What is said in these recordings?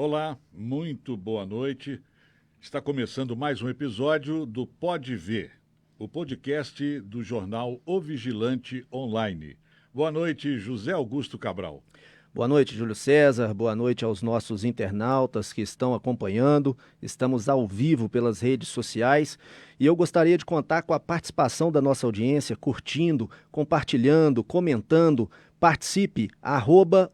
Olá, muito boa noite. Está começando mais um episódio do Pode Ver, o podcast do jornal O Vigilante Online. Boa noite, José Augusto Cabral. Boa noite, Júlio César. Boa noite aos nossos internautas que estão acompanhando. Estamos ao vivo pelas redes sociais e eu gostaria de contar com a participação da nossa audiência, curtindo, compartilhando, comentando. Participe,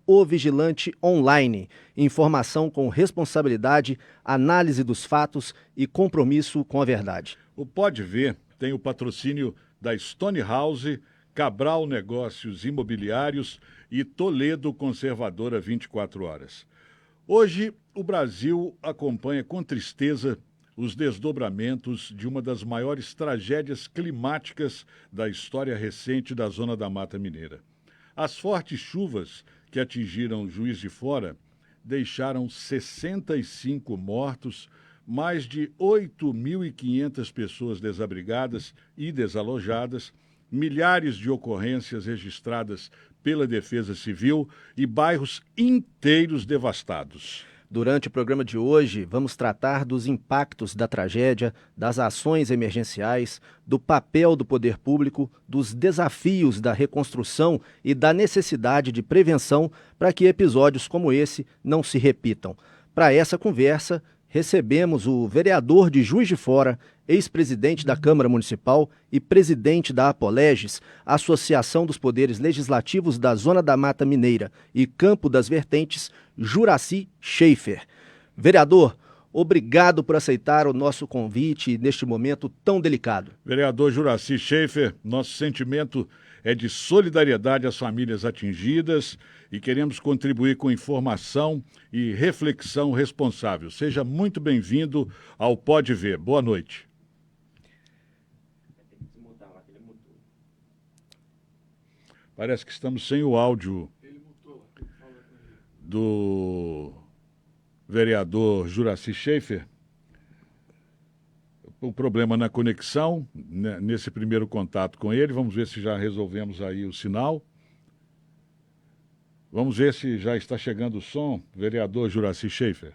@O Vigilante Online. Informação com responsabilidade, análise dos fatos e compromisso com a verdade. O Pode Ver tem o patrocínio da Stone House, Cabral Negócios Imobiliários e Toledo Conservadora 24 Horas. Hoje, o Brasil acompanha com tristeza os desdobramentos de uma das maiores tragédias climáticas da história recente da Zona da Mata Mineira. As fortes chuvas que atingiram Juiz de Fora deixaram 65 mortos, mais de 8.500 pessoas desabrigadas e desalojadas, milhares de ocorrências registradas pela Defesa Civil e bairros inteiros devastados. Durante o programa de hoje, vamos tratar dos impactos da tragédia, das ações emergenciais, do papel do poder público, dos desafios da reconstrução e da necessidade de prevenção para que episódios como esse não se repitam. Para essa conversa, recebemos o vereador de Juiz de Fora, ex-presidente da Câmara Municipal e presidente da Apoleges, Associação dos Poderes Legislativos da Zona da Mata Mineira e Campo das Vertentes, Juracy Schaefer. Vereador, obrigado por aceitar o nosso convite neste momento tão delicado. Vereador Juracy Schaefer, nosso sentimento é de solidariedade às famílias atingidas e queremos contribuir com informação e reflexão responsável. Seja muito bem-vindo ao Pode Ver. Boa noite. Parece que estamos sem o áudio do vereador Juracy Schaefer. O problema na conexão, nesse primeiro contato com ele. Vamos ver se já resolvemos aí o sinal. Vamos ver se já está chegando o som, vereador Juracy Schaefer.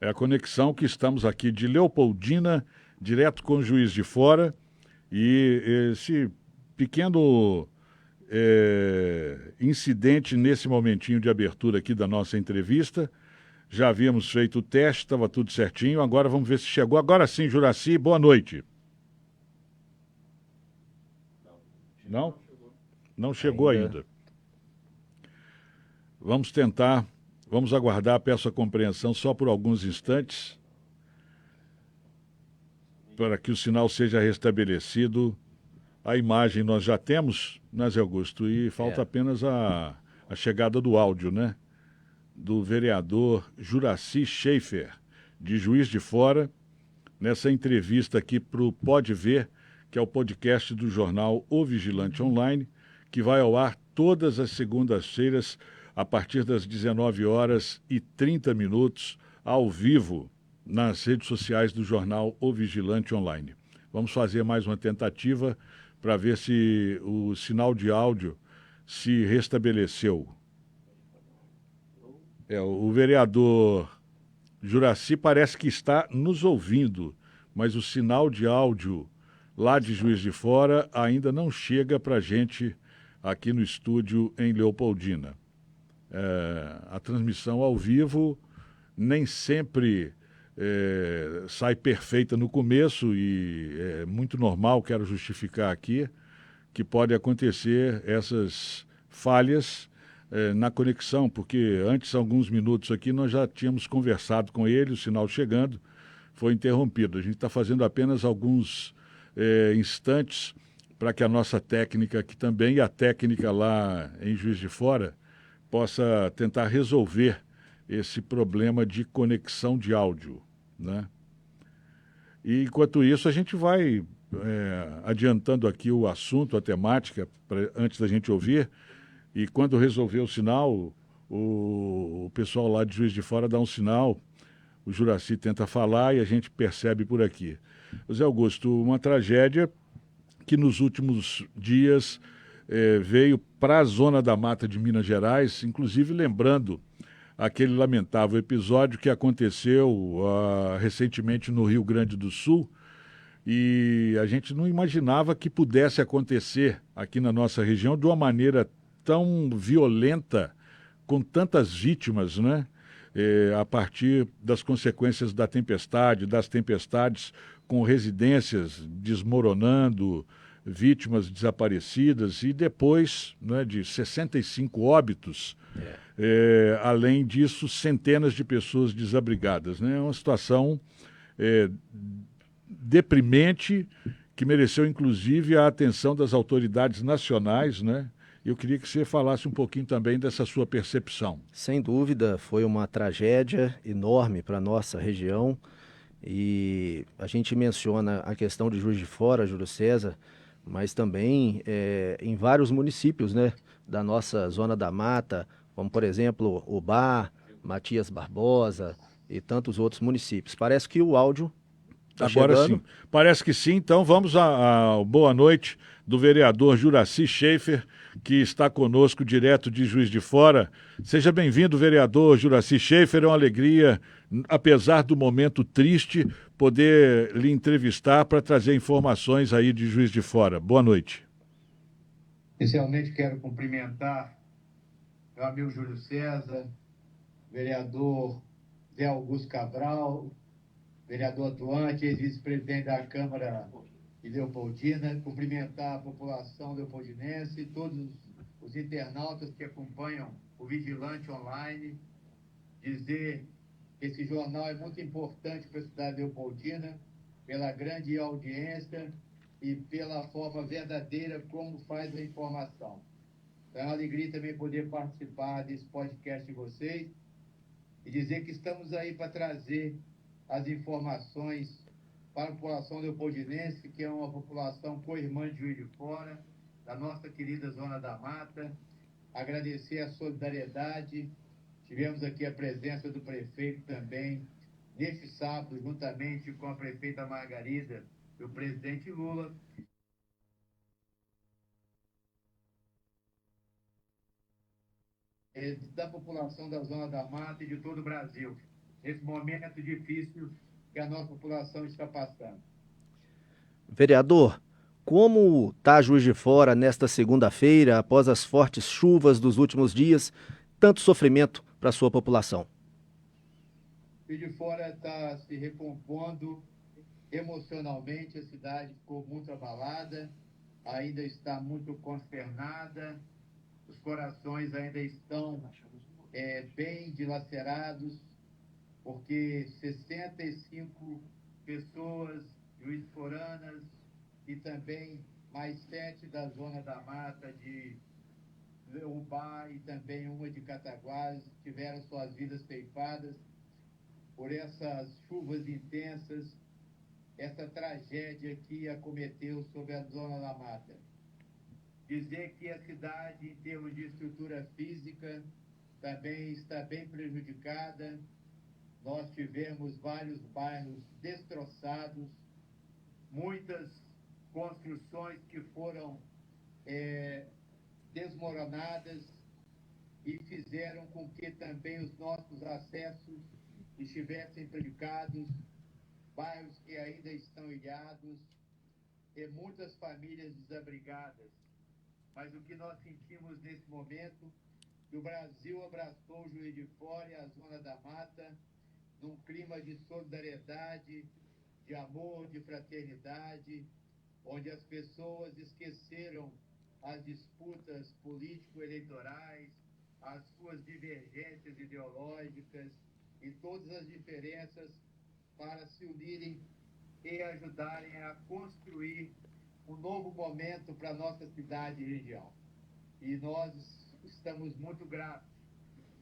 É a conexão que estamos aqui de Leopoldina, direto com o Juiz de Fora. E esse pequeno incidente nesse momentinho de abertura aqui da nossa entrevista. Já havíamos feito o teste, estava tudo certinho. Agora vamos ver se chegou. Agora sim, Juracy, boa noite. Não? Não chegou ainda. Vamos tentar, vamos aguardar, peço a compreensão só por alguns instantes, para que o sinal seja restabelecido. A imagem nós já temos, né, Zé Augusto? E falta apenas a chegada do áudio, né? Do vereador Juracy Schaefer, de Juiz de Fora, nessa entrevista aqui para o Pode Ver, que é o podcast do jornal O Vigilante Online, que vai ao ar todas as segundas-feiras, a partir das 19h30, ao vivo, nas redes sociais do jornal O Vigilante Online. Vamos fazer mais uma tentativa para ver se o sinal de áudio se restabeleceu. O vereador Juracy parece que está nos ouvindo, mas o sinal de áudio lá de Juiz de Fora ainda não chega para a gente aqui no estúdio em Leopoldina. A transmissão ao vivo nem sempre sai perfeita no começo e é muito normal, quero justificar aqui, que pode acontecer essas falhas na conexão, porque antes, alguns minutos aqui, nós já tínhamos conversado com ele, o sinal chegando, foi interrompido. A gente está fazendo apenas alguns instantes para que a nossa técnica aqui também e a técnica lá em Juiz de Fora possa tentar resolver esse problema de conexão de áudio, né? E enquanto isso a gente vai adiantando aqui o assunto, a temática, antes da gente ouvir, e quando resolver o sinal, o pessoal lá de Juiz de Fora dá um sinal, o Juracy tenta falar e a gente percebe por aqui. Zé Augusto, uma tragédia que nos últimos dias veio para a Zona da Mata de Minas Gerais, inclusive lembrando aquele lamentável episódio que aconteceu recentemente no Rio Grande do Sul, e a gente não imaginava que pudesse acontecer aqui na nossa região de uma maneira tão violenta, com tantas vítimas, né? A partir das consequências da tempestade, das tempestades, com residências desmoronando, vítimas desaparecidas e depois, né, de 65 óbitos. Além disso, centenas de pessoas desabrigadas, né? É uma situação deprimente, que mereceu inclusive a atenção das autoridades nacionais, né? Eu queria que você falasse um pouquinho também dessa sua percepção. Sem dúvida, foi uma tragédia enorme para a nossa região e a gente menciona a questão de Juiz de Fora, Júlio César, mas também em vários municípios, né, da nossa Zona da Mata, como por exemplo Ubá, Matias Barbosa e tantos outros municípios. Parece que o áudio está Agora chegando. sim, parece que sim. Então vamos à boa noite do vereador Juracy Schaefer, que está conosco direto de Juiz de Fora. Seja bem-vindo, vereador Juracy Schaefer. É uma alegria, apesar do momento triste, poder lhe entrevistar para trazer informações aí de Juiz de Fora. Boa noite. Inicialmente quero cumprimentar meu amigo Júlio César, vereador Zé Augusto Cabral, vereador atuante, ex-vice-presidente da Câmara de Leopoldina, cumprimentar a população leopoldinense, todos os internautas que acompanham o Vigilante Online, dizer que esse jornal é muito importante para a cidade de Leopoldina, pela grande audiência e pela forma verdadeira como faz a informação. É uma alegria também poder participar desse podcast de vocês e dizer que estamos aí para trazer as informações para a população leopoldinense, que é uma população co-irmã de Juiz de Fora, da nossa querida Zona da Mata. Agradecer a solidariedade. Tivemos aqui a presença do prefeito também, neste sábado, juntamente com a prefeita Margarida e o presidente Lula. Da população da Zona da Mata e de todo o Brasil, nesse momento difícil que a nossa população está passando. Vereador, como está Juiz de Fora nesta segunda-feira, após as fortes chuvas dos últimos dias, tanto sofrimento para a sua população? Juiz de Fora está se recompondo emocionalmente, a cidade ficou muito abalada, ainda está muito consternada, os corações ainda estão bem dilacerados, porque 65 pessoas juiz-foranas e também mais 7 da Zona da Mata de Ubá e também uma de Cataguases tiveram suas vidas ceifadas por essas chuvas intensas, essa tragédia que acometeu sobre a Zona da Mata. Dizer que a cidade, em termos de estrutura física, também está bem prejudicada. Nós tivemos vários bairros destroçados, muitas construções que foram desmoronadas e fizeram com que também os nossos acessos estivessem prejudicados, bairros que ainda estão ilhados e muitas famílias desabrigadas. Mas o que nós sentimos nesse momento, que o Brasil abraçou o Juiz de Fora e a Zona da Mata num clima de solidariedade, de amor, de fraternidade, onde as pessoas esqueceram as disputas político-eleitorais, as suas divergências ideológicas e todas as diferenças para se unirem e ajudarem a construir um novo momento para a nossa cidade e região. E nós estamos muito gratos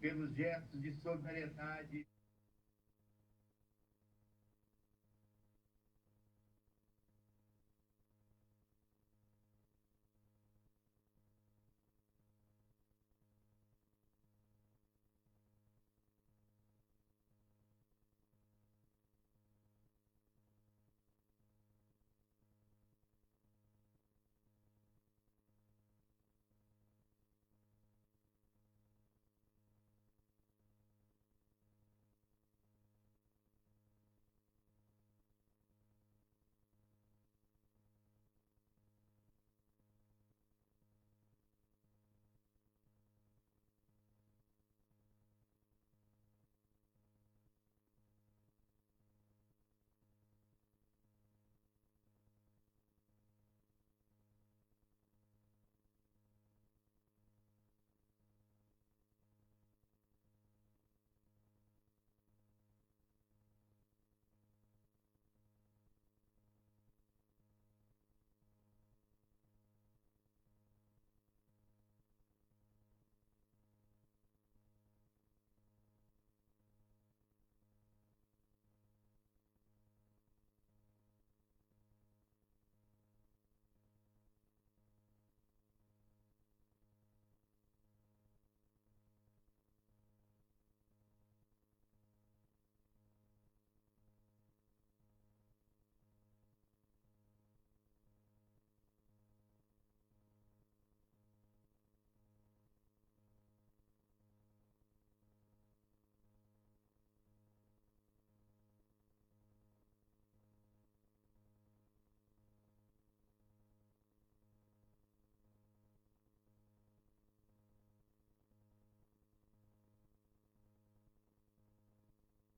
pelos gestos de solidariedade.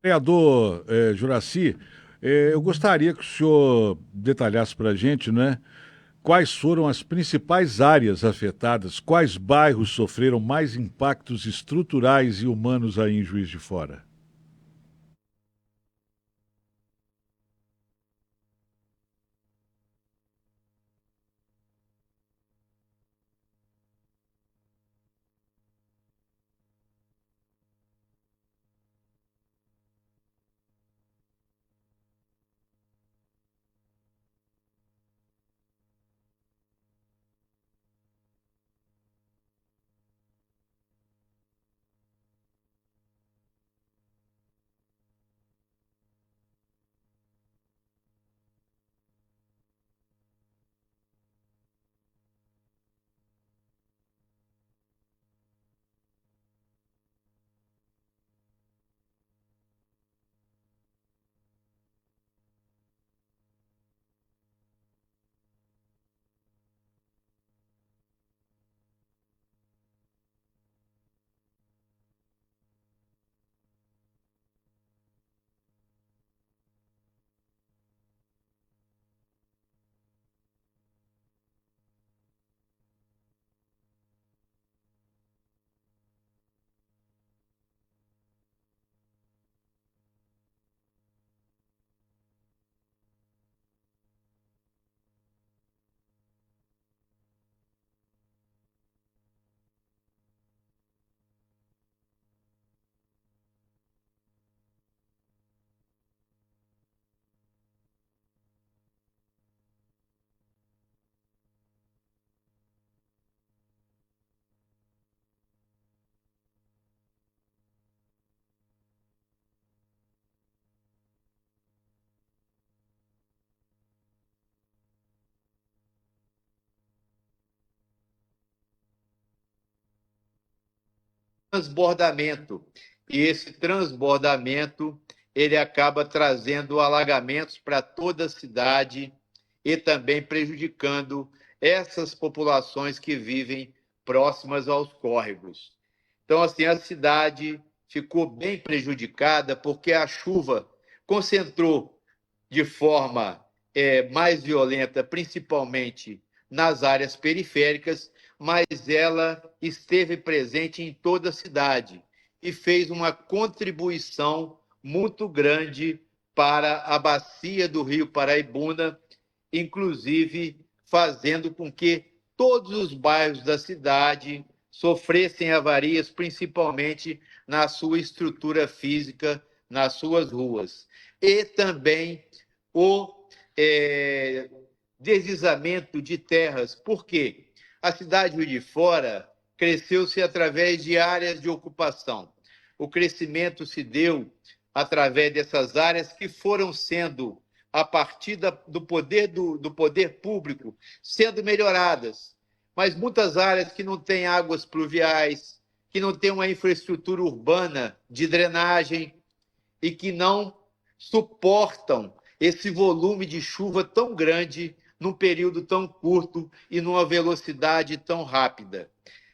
Vereador Juraci, eu gostaria que o senhor detalhasse para a gente, né, quais foram as principais áreas afetadas, quais bairros sofreram mais impactos estruturais e humanos aí em Juiz de Fora. Transbordamento. E esse transbordamento ele acaba trazendo alagamentos para toda a cidade e também prejudicando essas populações que vivem próximas aos córregos. Então, assim, a cidade ficou bem prejudicada porque a chuva concentrou de forma mais violenta, principalmente nas áreas periféricas, mas ela esteve presente em toda a cidade e fez uma contribuição muito grande para a bacia do Rio Paraibuna, inclusive fazendo com que todos os bairros da cidade sofressem avarias, principalmente na sua estrutura física, nas suas ruas. E também o deslizamento de terras. Por quê? A cidade de Juiz de Fora cresceu-se através de áreas de ocupação. O crescimento se deu através dessas áreas que foram sendo, a partir do poder público, sendo melhoradas. Mas muitas áreas que não têm águas pluviais, que não têm uma infraestrutura urbana de drenagem e que não suportam esse volume de chuva tão grande num período tão curto e numa velocidade tão rápida.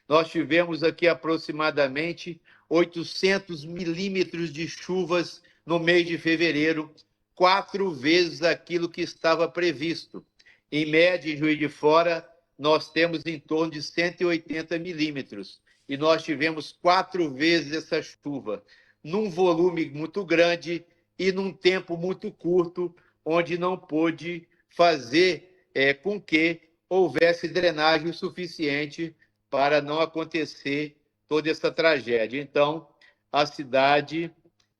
Nós tivemos aqui aproximadamente 800 milímetros de chuvas no mês de fevereiro, 4 vezes aquilo que estava previsto. Em média, em Juiz de Fora, nós temos em torno de 180 milímetros e nós tivemos 4 vezes essa chuva, num volume muito grande e num tempo muito curto, onde não pôde fazer com que houvesse drenagem suficiente para não acontecer toda essa tragédia. Então, a cidade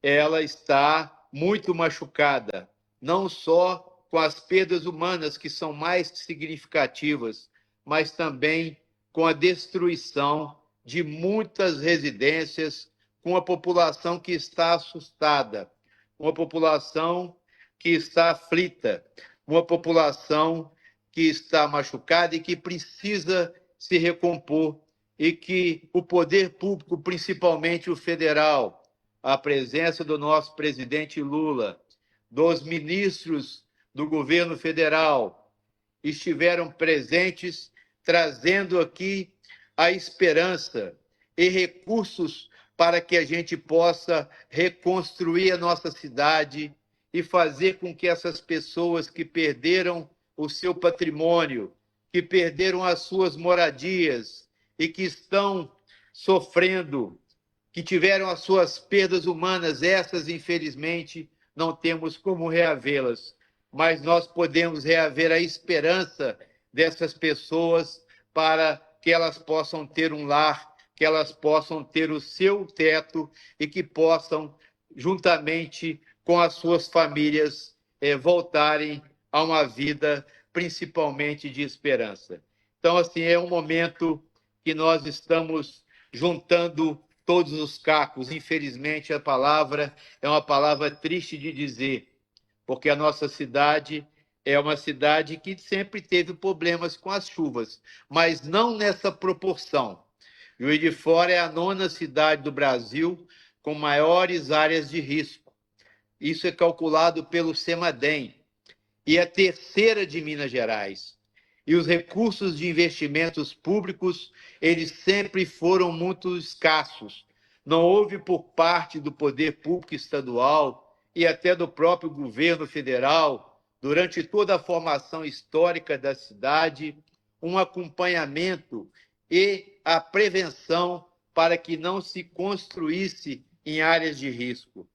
ela está muito machucada, não só com as perdas humanas, que são mais significativas, mas também com a destruição de muitas residências, com a população que está assustada, uma população que está aflita, uma população que está machucada e que precisa se recompor, e que o poder público, principalmente o federal, a presença do nosso presidente Lula, dos ministros do governo federal, estiveram presentes, trazendo aqui a esperança e recursos para que a gente possa reconstruir a nossa cidade e fazer com que essas pessoas que perderam o seu patrimônio, que perderam as suas moradias e que estão sofrendo, que tiveram as suas perdas humanas, essas, infelizmente, não temos como reavê-las, mas nós podemos reaver a esperança dessas pessoas para que elas possam ter um lar, que elas possam ter o seu teto e que possam, juntamente com as suas famílias, voltarem a uma vida principalmente de esperança. Então, assim, é um momento que nós estamos juntando todos os cacos. Infelizmente, a palavra é uma palavra triste de dizer, porque a nossa cidade é uma cidade que sempre teve problemas com as chuvas, mas não nessa proporção. Juiz de Fora é a 9ª cidade do Brasil com maiores áreas de risco. Isso é calculado pelo CEMADEM. E a 3ª de Minas Gerais. E os recursos de investimentos públicos, eles sempre foram muito escassos. Não houve por parte do poder público estadual e até do próprio governo federal, durante toda a formação histórica da cidade, um acompanhamento e a prevenção para que não se construísse em áreas de risco.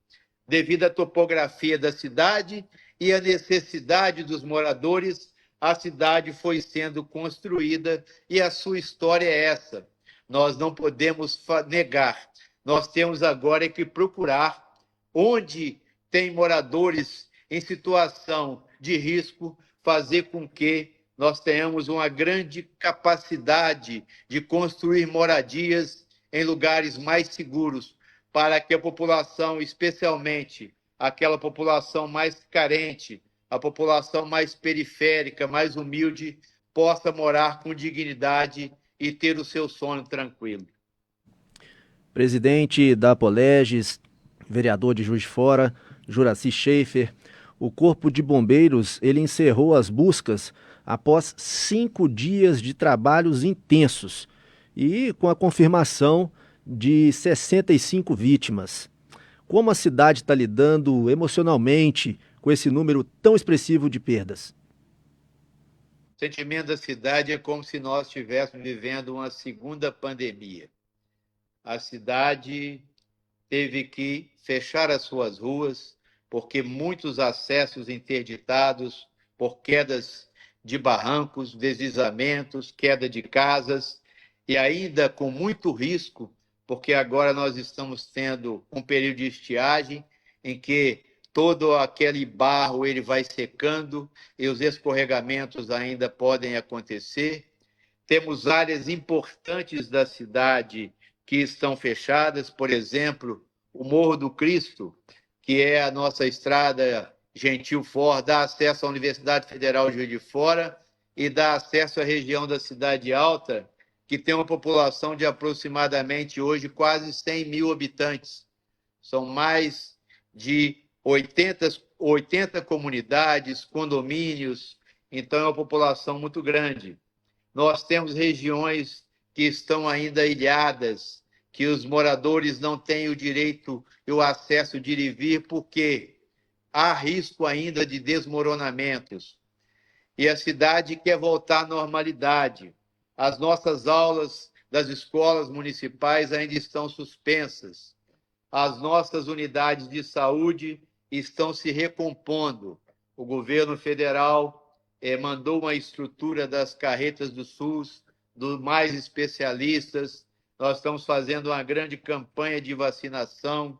Devido à topografia da cidade e à necessidade dos moradores, a cidade foi sendo construída e a sua história é essa. Nós não podemos negar. Nós temos agora que procurar onde tem moradores em situação de risco, fazer com que nós tenhamos uma grande capacidade de construir moradias em lugares mais seguros, para que a população, especialmente aquela população mais carente, a população mais periférica, mais humilde, possa morar com dignidade e ter o seu sono tranquilo. Presidente da Apoleges, vereador de Juiz de Fora, Juracy Schaefer, o Corpo de Bombeiros ele encerrou as buscas após 5 dias de trabalhos intensos e com a confirmação de 65 vítimas. Como a cidade está lidando emocionalmente com esse número tão expressivo de perdas? O sentimento da cidade é como se nós estivéssemos vivendo uma segunda pandemia. A cidade teve que fechar as suas ruas, porque muitos acessos interditados por quedas de barrancos, deslizamentos, queda de casas, e ainda com muito risco, porque agora nós estamos tendo um período de estiagem em que todo aquele barro ele vai secando e os escorregamentos ainda podem acontecer. Temos áreas importantes da cidade que estão fechadas, por exemplo, o Morro do Cristo, que é a nossa estrada Gentil Fora, dá acesso à Universidade Federal de Juiz de Fora e dá acesso à região da Cidade Alta, que tem uma população de aproximadamente hoje quase 100 mil habitantes. São mais de 80 comunidades, condomínios, então é uma população muito grande. Nós temos regiões que estão ainda ilhadas, que os moradores não têm o direito e o acesso de ir e vir, porque há risco ainda de desmoronamentos. E a cidade quer voltar à normalidade. As nossas aulas das escolas municipais ainda estão suspensas. As nossas unidades de saúde estão se recompondo. O governo federal mandou uma estrutura das carretas do SUS, dos mais especialistas. Nós estamos fazendo uma grande campanha de vacinação.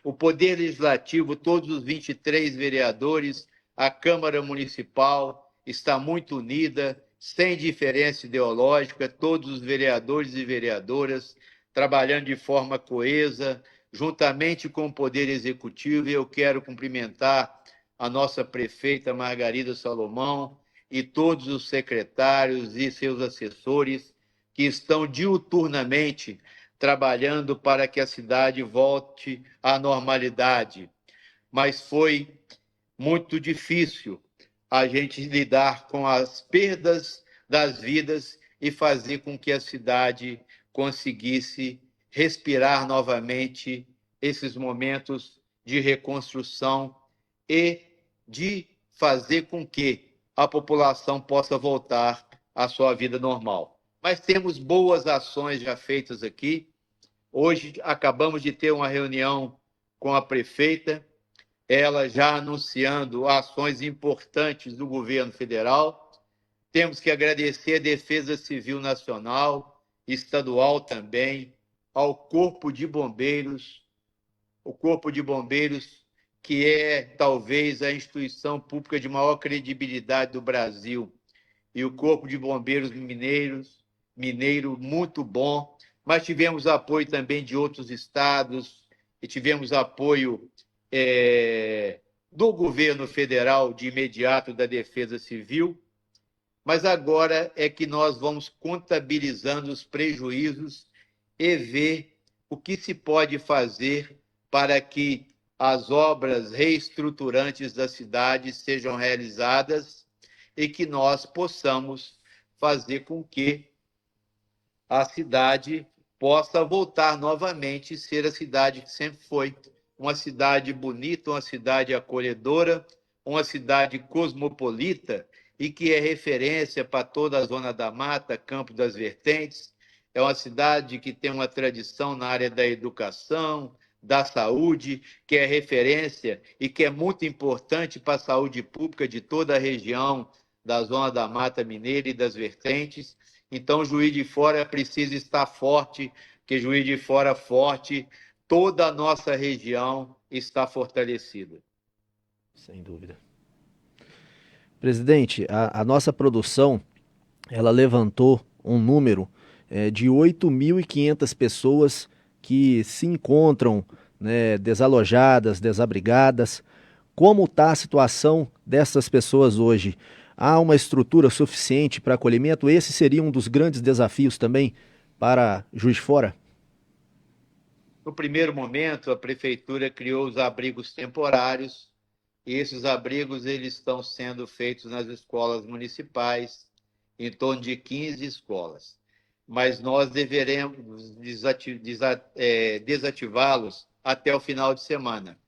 O Poder Legislativo, todos os 23 vereadores, a Câmara Municipal está muito unida, sem diferença ideológica, todos os vereadores e vereadoras trabalhando de forma coesa, juntamente com o Poder Executivo. E eu quero cumprimentar a nossa prefeita Margarida Salomão e todos os secretários e seus assessores que estão diuturnamente trabalhando para que a cidade volte à normalidade. Mas foi muito difícil a gente lidar com as perdas das vidas e fazer com que a cidade conseguisse respirar novamente esses momentos de reconstrução e de fazer com que a população possa voltar à sua vida normal. Mas temos boas ações já feitas aqui. Hoje acabamos de ter uma reunião com a prefeita, ela já anunciando ações importantes do governo federal. Temos que agradecer a Defesa Civil Nacional, estadual também, ao Corpo de Bombeiros, o Corpo de Bombeiros, que é talvez a instituição pública de maior credibilidade do Brasil, e o Corpo de Bombeiros mineiro muito bom, mas tivemos apoio também de outros estados, e tivemos apoio do governo federal de imediato, da Defesa Civil, mas agora é que nós vamos contabilizando os prejuízos e ver o que se pode fazer para que as obras reestruturantes da cidade sejam realizadas e que nós possamos fazer com que a cidade possa voltar novamente e ser a cidade que sempre foi. Uma cidade bonita, uma cidade acolhedora, uma cidade cosmopolita e que é referência para toda a Zona da Mata, Campo das Vertentes. É uma cidade que tem uma tradição na área da educação, da saúde, que é referência e que é muito importante para a saúde pública de toda a região da Zona da Mata Mineira e das Vertentes. Então, Juiz de Fora precisa estar forte, porque Juiz de Fora forte, toda a nossa região está fortalecida. Sem dúvida. Presidente, a nossa produção, ela levantou um número de 8.500 pessoas que se encontram, né, desalojadas, desabrigadas. Como está a situação dessas pessoas hoje? Há uma estrutura suficiente para acolhimento? Esse seria um dos grandes desafios também para Juiz de Fora? No primeiro momento, a prefeitura criou os abrigos temporários, e esses abrigos eles estão sendo feitos nas escolas municipais, em torno de 15 escolas. Mas nós deveremos desativá-los até o final de semana.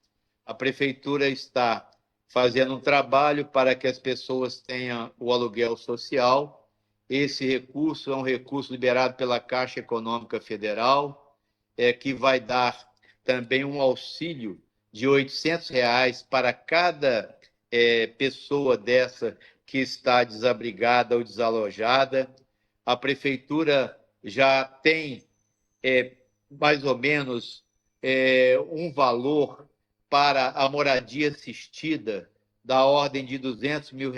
A prefeitura está fazendo um trabalho para que as pessoas tenham o aluguel social. Esse recurso é um recurso liberado pela Caixa Econômica Federal, que vai dar também um auxílio de R$ 800 para cada pessoa dessa que está desabrigada ou desalojada. A prefeitura já tem mais ou menos um valor para a moradia assistida da ordem de R$ 200 mil,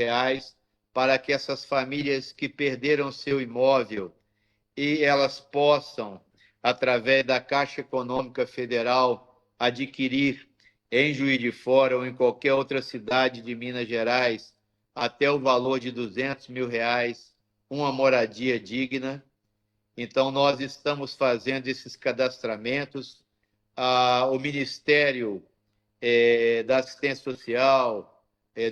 para que essas famílias que perderam seu imóvel e elas possam, através da Caixa Econômica Federal, adquirir em Juiz de Fora ou em qualquer outra cidade de Minas Gerais, até o valor de R$ 200 mil, uma moradia digna. Então, nós estamos fazendo esses cadastramentos. O Ministério da Assistência Social,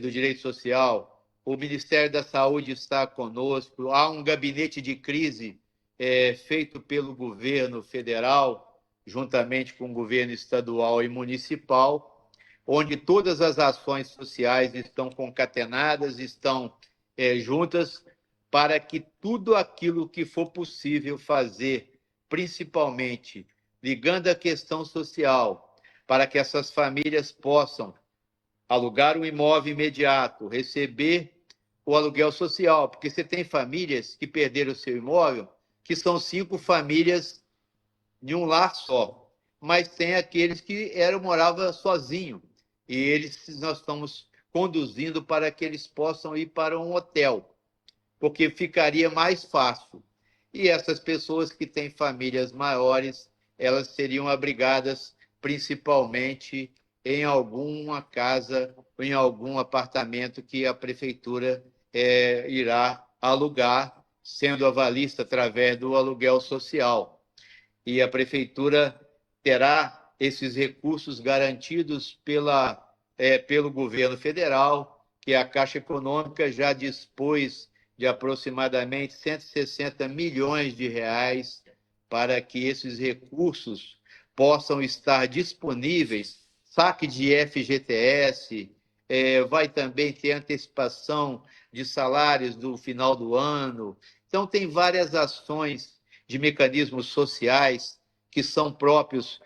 do Direito Social, o Ministério da Saúde está conosco. Há um gabinete de crise feito pelo governo federal, juntamente com o governo estadual e municipal, onde todas as ações sociais estão concatenadas, estão juntas, para que tudo aquilo que for possível fazer, principalmente ligando a questão social, para que essas famílias possam alugar um imóvel imediato, receber o aluguel social, porque você tem famílias que perderam o seu imóvel, que são 5 famílias de um lar só, mas tem aqueles que moravam sozinhos, e nós estamos conduzindo para que eles possam ir para um hotel, porque ficaria mais fácil. E essas pessoas que têm famílias maiores, elas seriam abrigadas principalmente em alguma casa, em algum apartamento que a prefeitura irá alugar, sendo avalista através do aluguel social. E a prefeitura terá esses recursos garantidos pelo governo federal, que a Caixa Econômica já dispôs de aproximadamente R$ 160 milhões para que esses recursos possam estar disponíveis, saque de FGTS, vai também ter antecipação de salários do final do ano. Então, tem várias ações de mecanismos sociais que são próprios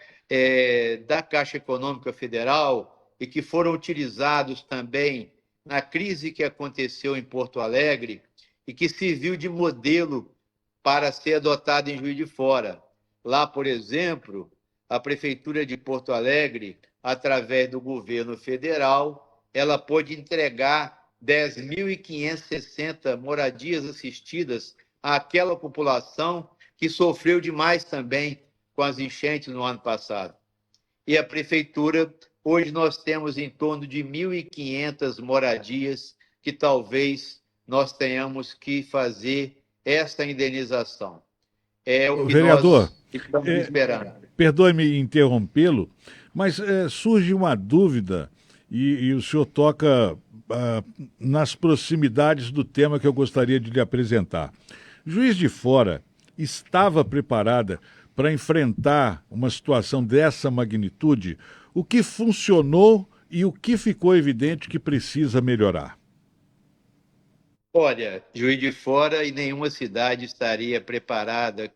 da Caixa Econômica Federal e que foram utilizados também na crise que aconteceu em Porto Alegre e que serviu de modelo para ser adotado em Juiz de Fora. Lá, por exemplo, a Prefeitura de Porto Alegre, através do governo federal, ela pôde entregar 10.560 moradias assistidas àquela população que sofreu demais também com as enchentes no ano passado. E a Prefeitura, hoje nós temos em torno de 1.500 moradias que talvez nós tenhamos que fazer essa indenização. É o que Vereador, nós estamos esperando. perdoe-me interrompê-lo, mas surge uma dúvida e o senhor toca nas proximidades do tema que eu gostaria de lhe apresentar. Juiz de Fora estava preparada para enfrentar uma situação dessa magnitude? O que funcionou e o que ficou evidente que precisa melhorar? Olha, Juiz de Fora e nenhuma cidade estaria preparada,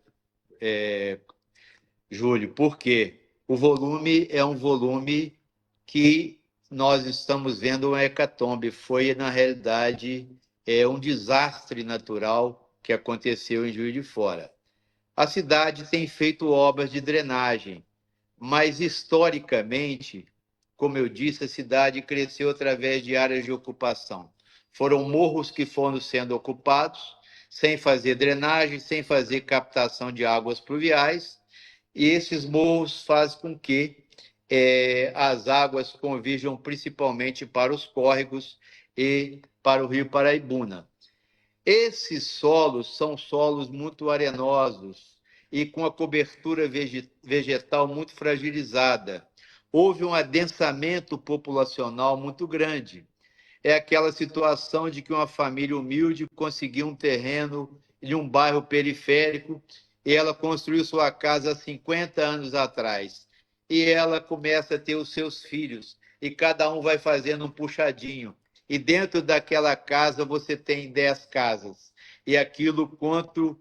Júlio, porque o volume é um volume que nós estamos vendo uma hecatombe. Foi, na realidade, um desastre natural que aconteceu em Juiz de Fora. A cidade tem feito obras de drenagem, mas historicamente, como eu disse, a cidade cresceu através de áreas de ocupação. Foram morros que foram sendo ocupados, sem fazer drenagem, sem fazer captação de águas pluviais, e esses morros fazem com que as águas convirjam principalmente para os córregos e para o Rio Paraibuna. Esses solos são solos muito arenosos e com a cobertura vegetal muito fragilizada. Houve um adensamento populacional muito grande. É aquela situação de que uma família humilde conseguiu um terreno em um bairro periférico e ela construiu sua casa há 50 anos atrás. E ela começa a ter os seus filhos e cada um vai fazendo um puxadinho. E dentro daquela casa você tem 10 casas. E aquilo, quanto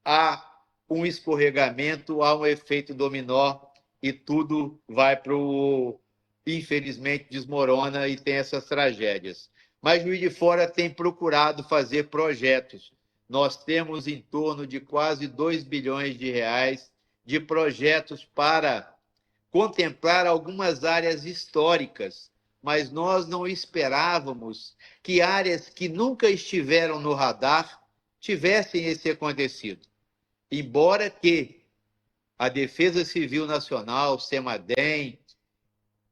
há um escorregamento, há um efeito dominó e tudo vai para o... infelizmente, desmorona e tem essas tragédias. Mas Juiz de Fora tem procurado fazer projetos. Nós temos em torno de quase 2 bilhões de reais de projetos para contemplar algumas áreas históricas, mas nós não esperávamos que áreas que nunca estiveram no radar tivessem esse acontecido. Embora que a Defesa Civil Nacional, CEMADEM,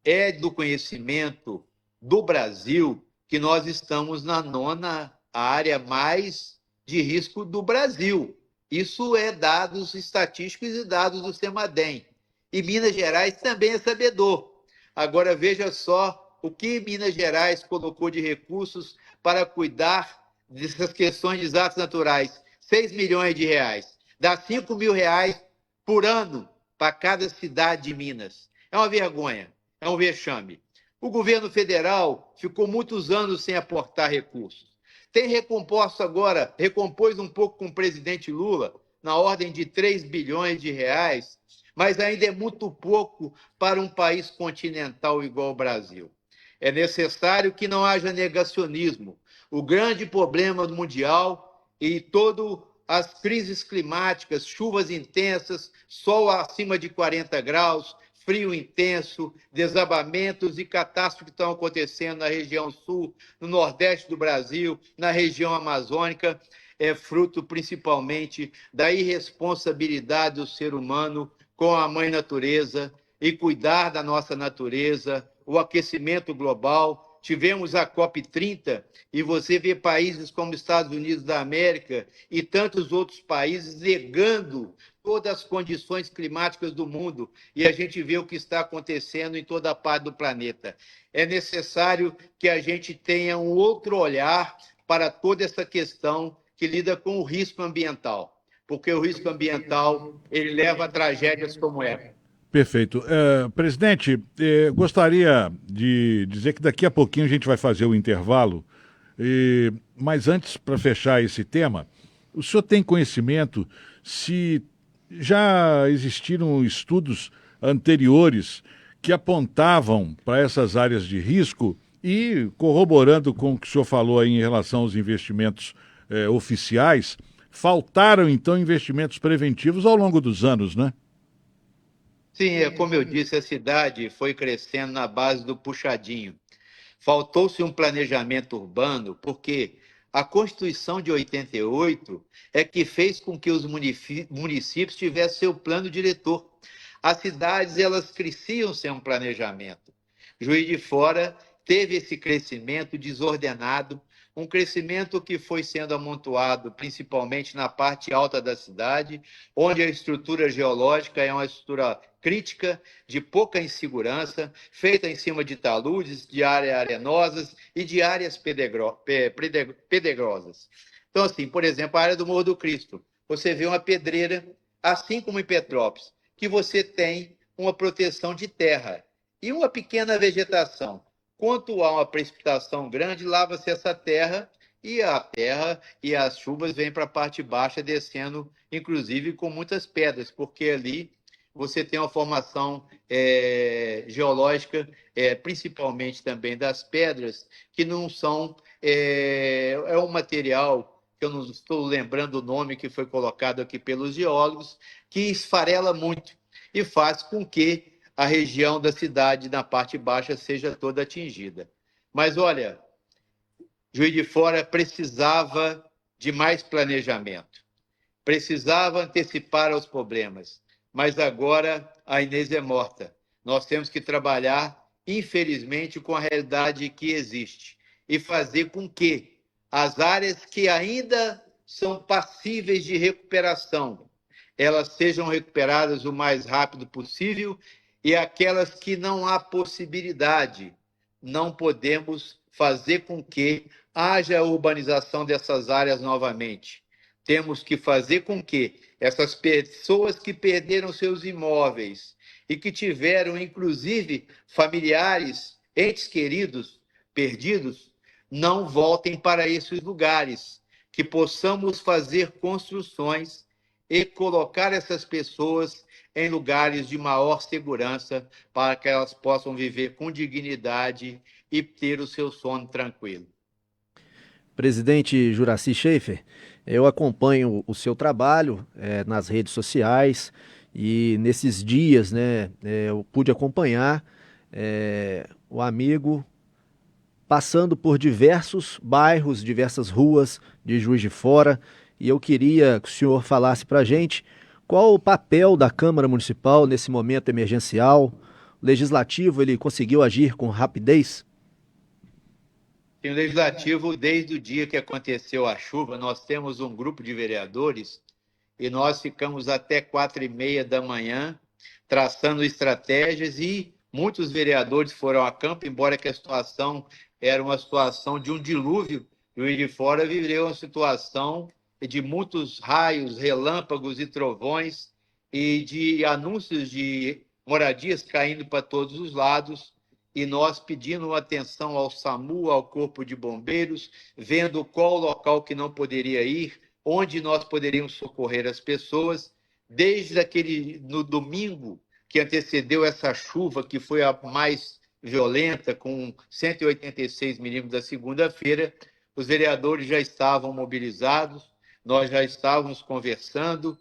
é do conhecimento do Brasil que nós estamos na 9ª área mais de risco do Brasil. Isso é dados estatísticos e dados do CEMADEM. E Minas Gerais também é sabedor. Agora, veja só o que Minas Gerais colocou de recursos para cuidar dessas questões de desastres naturais. 6 milhões de reais. Dá 5 mil reais por ano para cada cidade de Minas. É uma vergonha, é um vexame. O governo federal ficou muitos anos sem aportar recursos. Tem recomposto agora, recompôs um pouco com o presidente Lula, na ordem de 3 bilhões de reais, mas ainda é muito pouco para um país continental igual o Brasil. É necessário que não haja negacionismo. O grande problema mundial e todas as crises climáticas, chuvas intensas, sol acima de 40 graus, frio intenso, desabamentos e catástrofes que estão acontecendo na região sul, no nordeste do Brasil, na região amazônica, é fruto principalmente da irresponsabilidade do ser humano com a mãe natureza e cuidar da nossa natureza, o aquecimento global. Tivemos a COP30 e você vê países como Estados Unidos da América e tantos outros países negando todas as condições climáticas do mundo e a gente vê o que está acontecendo em toda a parte do planeta. É necessário que a gente tenha um outro olhar para toda essa questão que lida com o risco ambiental. porque o risco ambiental ele leva a tragédias como essa. Perfeito. Presidente, gostaria de dizer que daqui a pouquinho a gente vai fazer o intervalo, mas antes, para fechar esse tema, o senhor tem conhecimento se já existiram estudos anteriores que apontavam para essas áreas de risco e, corroborando com o que o senhor falou aí em relação aos investimentos oficiais, faltaram então investimentos preventivos ao longo dos anos, né? Sim, como eu disse, a cidade foi crescendo na base do puxadinho. Faltou-se um planejamento urbano, porque a Constituição de 88 é que fez com que os municípios tivessem seu plano diretor. As cidades, elas cresciam sem um planejamento. Juiz de Fora teve esse crescimento desordenado, um crescimento que foi sendo amontoado principalmente na parte alta da cidade, onde a estrutura geológica é uma estrutura crítica, de pouca insegurança, feita em cima de taludes, de áreas arenosas e de áreas pedregosas. Então, assim, por exemplo, a área do Morro do Cristo, você vê uma pedreira, assim como em Petrópolis, que você tem uma proteção de terra e uma pequena vegetação. Quanto há uma precipitação grande, lava-se essa terra e a terra e as chuvas vêm para a parte baixa, descendo, inclusive, com muitas pedras, porque ali você tem uma formação geológica, principalmente também das pedras, que não são... é um material, que eu não estou lembrando o nome que foi colocado aqui pelos geólogos, que esfarela muito e faz com que a região da cidade, na parte baixa, seja toda atingida. Mas, olha, Juiz de Fora precisava de mais planejamento, precisava antecipar os problemas, mas agora a Inês é morta. Nós temos que trabalhar, infelizmente, com a realidade que existe e fazer com que as áreas que ainda são passíveis de recuperação, elas sejam recuperadas o mais rápido possível, e aquelas que não há possibilidade, não podemos fazer com que haja a urbanização dessas áreas novamente. Temos que fazer com que essas pessoas que perderam seus imóveis e que tiveram, inclusive, familiares, entes queridos perdidos, não voltem para esses lugares, que possamos fazer construções e colocar essas pessoas em lugares de maior segurança para que elas possam viver com dignidade e ter o seu sono tranquilo. Presidente Juracy Schaefer, eu acompanho o seu trabalho nas redes sociais e nesses dias, né, eu pude acompanhar o amigo passando por diversos bairros, diversas ruas de Juiz de Fora, e eu queria que o senhor falasse para a gente qual o papel da Câmara Municipal nesse momento emergencial. O Legislativo ele conseguiu agir com rapidez? O Legislativo, desde o dia que aconteceu a chuva, nós temos um grupo de vereadores e nós ficamos até 4h30 da manhã traçando estratégias e muitos vereadores foram a campo, embora que a situação era uma situação de um dilúvio. Juiz de Fora viveu uma situação de muitos raios, relâmpagos e trovões e de anúncios de moradias caindo para todos os lados, e nós pedindo atenção ao SAMU, ao Corpo de Bombeiros, vendo qual local que não poderia ir, onde nós poderíamos socorrer as pessoas. No domingo que antecedeu essa chuva, que foi a mais violenta, com 186 milímetros da segunda-feira, os vereadores já estavam mobilizados, nós já estávamos conversando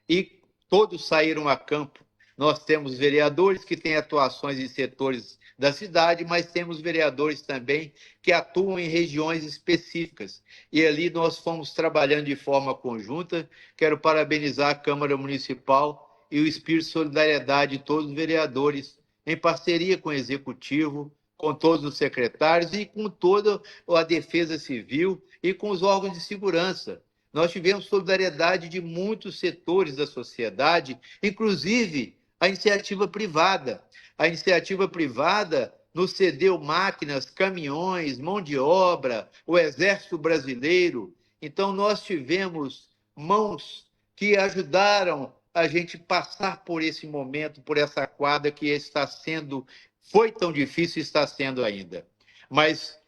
e todos saíram a campo. Nós temos vereadores que têm atuações em setores da cidade, mas temos vereadores também que atuam em regiões específicas. E ali nós fomos trabalhando de forma conjunta. Quero parabenizar a Câmara Municipal e o espírito de solidariedade de todos os vereadores, em parceria com o Executivo, com todos os secretários e com toda a Defesa Civil e com os órgãos de segurança. Nós tivemos solidariedade de muitos setores da sociedade, inclusive a iniciativa privada. A iniciativa privada nos cedeu máquinas, caminhões, mão de obra, o Exército Brasileiro. Então, nós tivemos mãos que ajudaram a gente passar por esse momento, por essa quadra que foi tão difícil e está sendo ainda. Mas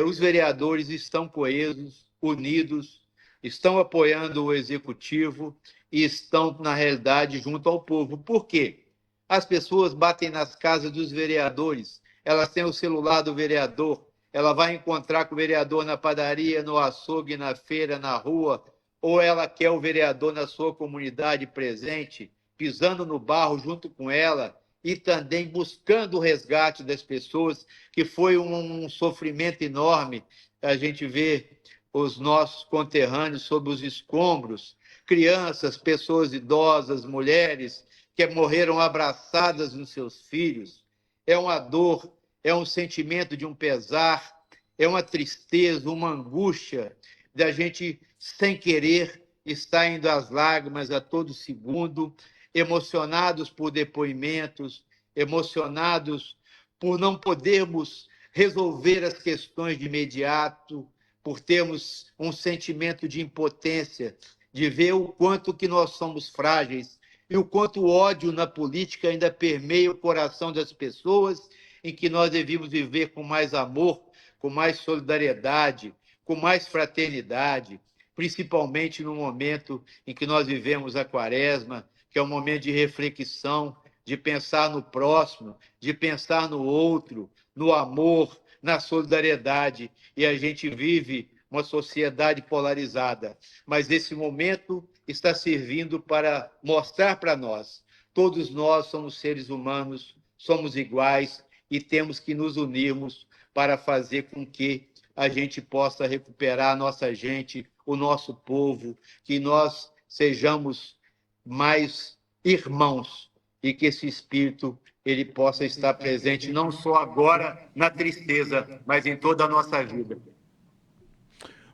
os vereadores estão coesos, unidos, estão apoiando o executivo e estão, na realidade, junto ao povo. Por quê? As pessoas batem nas casas dos vereadores, elas têm o celular do vereador, ela vai encontrar com o vereador na padaria, no açougue, na feira, na rua, ou ela quer o vereador na sua comunidade presente, pisando no barro junto com ela e também buscando o resgate das pessoas, que foi um sofrimento enorme. A gente vê os nossos conterrâneos sob os escombros, crianças, pessoas idosas, mulheres que morreram abraçadas nos seus filhos. É uma dor, é um sentimento de um pesar, é uma tristeza, uma angústia da gente, sem querer, estar indo às lágrimas a todo segundo, emocionados por depoimentos, emocionados por não podermos resolver as questões de imediato, por termos um sentimento de impotência, de ver o quanto que nós somos frágeis e o quanto o ódio na política ainda permeia o coração das pessoas, em que nós devíamos viver com mais amor, com mais solidariedade, com mais fraternidade, principalmente no momento em que nós vivemos a Quaresma, que é um momento de reflexão, de pensar no próximo, de pensar no outro, no amor, na solidariedade. E a gente vive uma sociedade polarizada. Mas esse momento está servindo para mostrar para nós, todos nós somos seres humanos, somos iguais e temos que nos unirmos para fazer com que a gente possa recuperar a nossa gente, o nosso povo, que nós sejamos mais irmãos e que esse espírito ele possa estar presente não só agora na tristeza, mas em toda a nossa vida.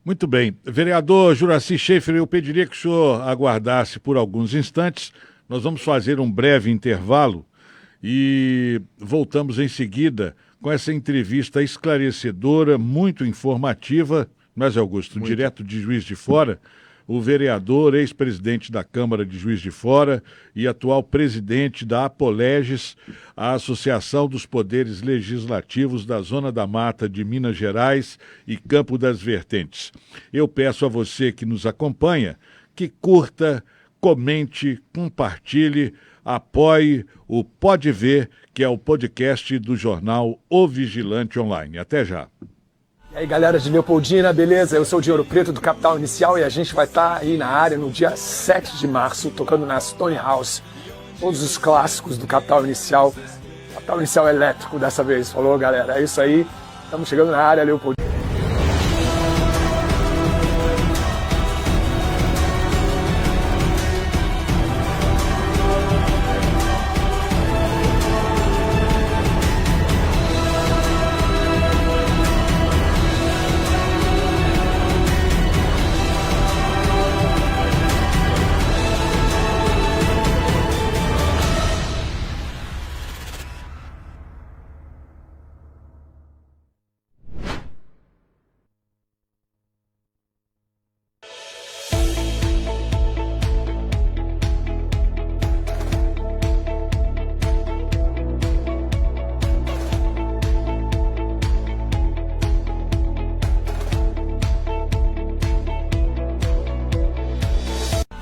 Muito bem. Vereador Juracy Schaefer, eu pediria que o senhor aguardasse por alguns instantes. Nós vamos fazer um breve intervalo e voltamos em seguida com essa entrevista esclarecedora, muito informativa, mas, Augusto, direto de Juiz de Fora, o vereador, ex-presidente da Câmara de Juiz de Fora e atual presidente da Apoleges, a Associação dos Poderes Legislativos da Zona da Mata de Minas Gerais e Campo das Vertentes. Eu peço a você que nos acompanha que curta, comente, compartilhe, apoie o Pode Ver, que é o podcast do jornal O Vigilante Online. Até já. E aí, galera de Leopoldina, beleza? Eu sou o de Ouro Preto do Capital Inicial e a gente vai estar aí na área no dia 7 de março, tocando na Stone House. Todos os clássicos do Capital Inicial elétrico dessa vez. Falou, galera? É isso aí. Estamos chegando na área, Leopoldina.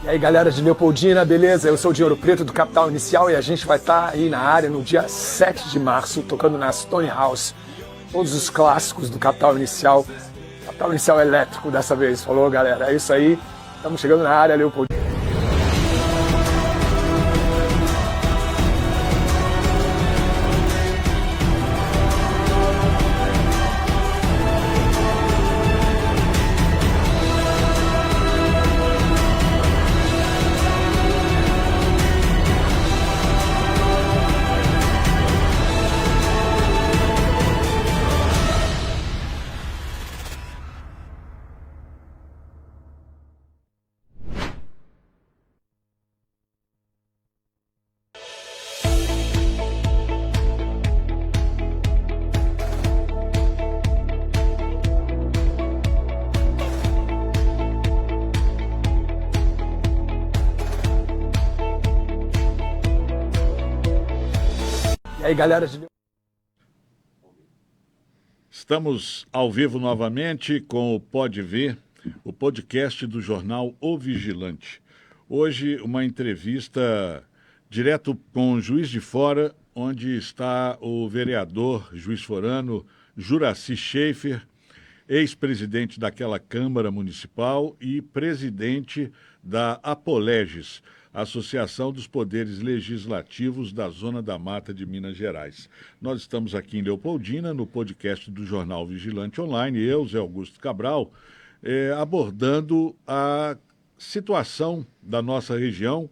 E aí, galera de Leopoldina, beleza? Eu sou o de Ouro Preto do Capital Inicial e a gente vai estar aí na área no dia 7 de março, tocando na Stone House. Todos os clássicos do Capital Inicial elétrico dessa vez. Falou, galera? É isso aí. Estamos chegando na área, Leopoldina. aí, galera de Estamos ao vivo novamente com o Pode Ver, o podcast do jornal O Vigilante. Hoje, uma entrevista direto com o Juiz de Fora, onde está o vereador juiz-forano Juracy Schaeffer, ex-presidente daquela Câmara Municipal e presidente da Apoleges, Associação dos Poderes Legislativos da Zona da Mata de Minas Gerais. Nós estamos aqui em Leopoldina, no podcast do Jornal Vigilante Online, eu, Zé Augusto Cabral, abordando a situação da nossa região,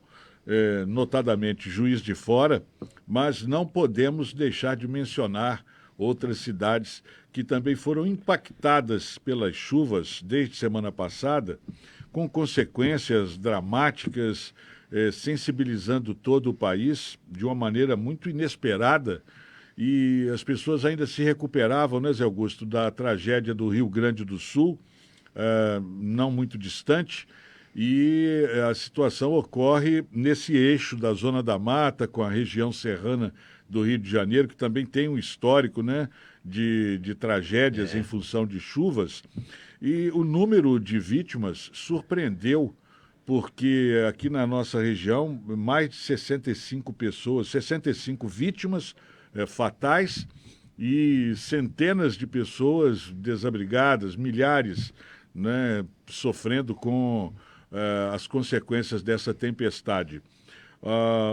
notadamente Juiz de Fora, mas não podemos deixar de mencionar outras cidades que também foram impactadas pelas chuvas desde semana passada, com consequências dramáticas, sensibilizando todo o país de uma maneira muito inesperada. E as pessoas ainda se recuperavam, né, Zé Augusto, da tragédia do Rio Grande do Sul, não muito distante, e a situação ocorre nesse eixo da Zona da Mata, com a região serrana do Rio de Janeiro, que também tem um histórico, né, de tragédias em função de chuvas. E o número de vítimas surpreendeu, porque aqui na nossa região, mais de 65 pessoas, 65 vítimas fatais e centenas de pessoas desabrigadas, milhares, né, sofrendo com as consequências dessa tempestade.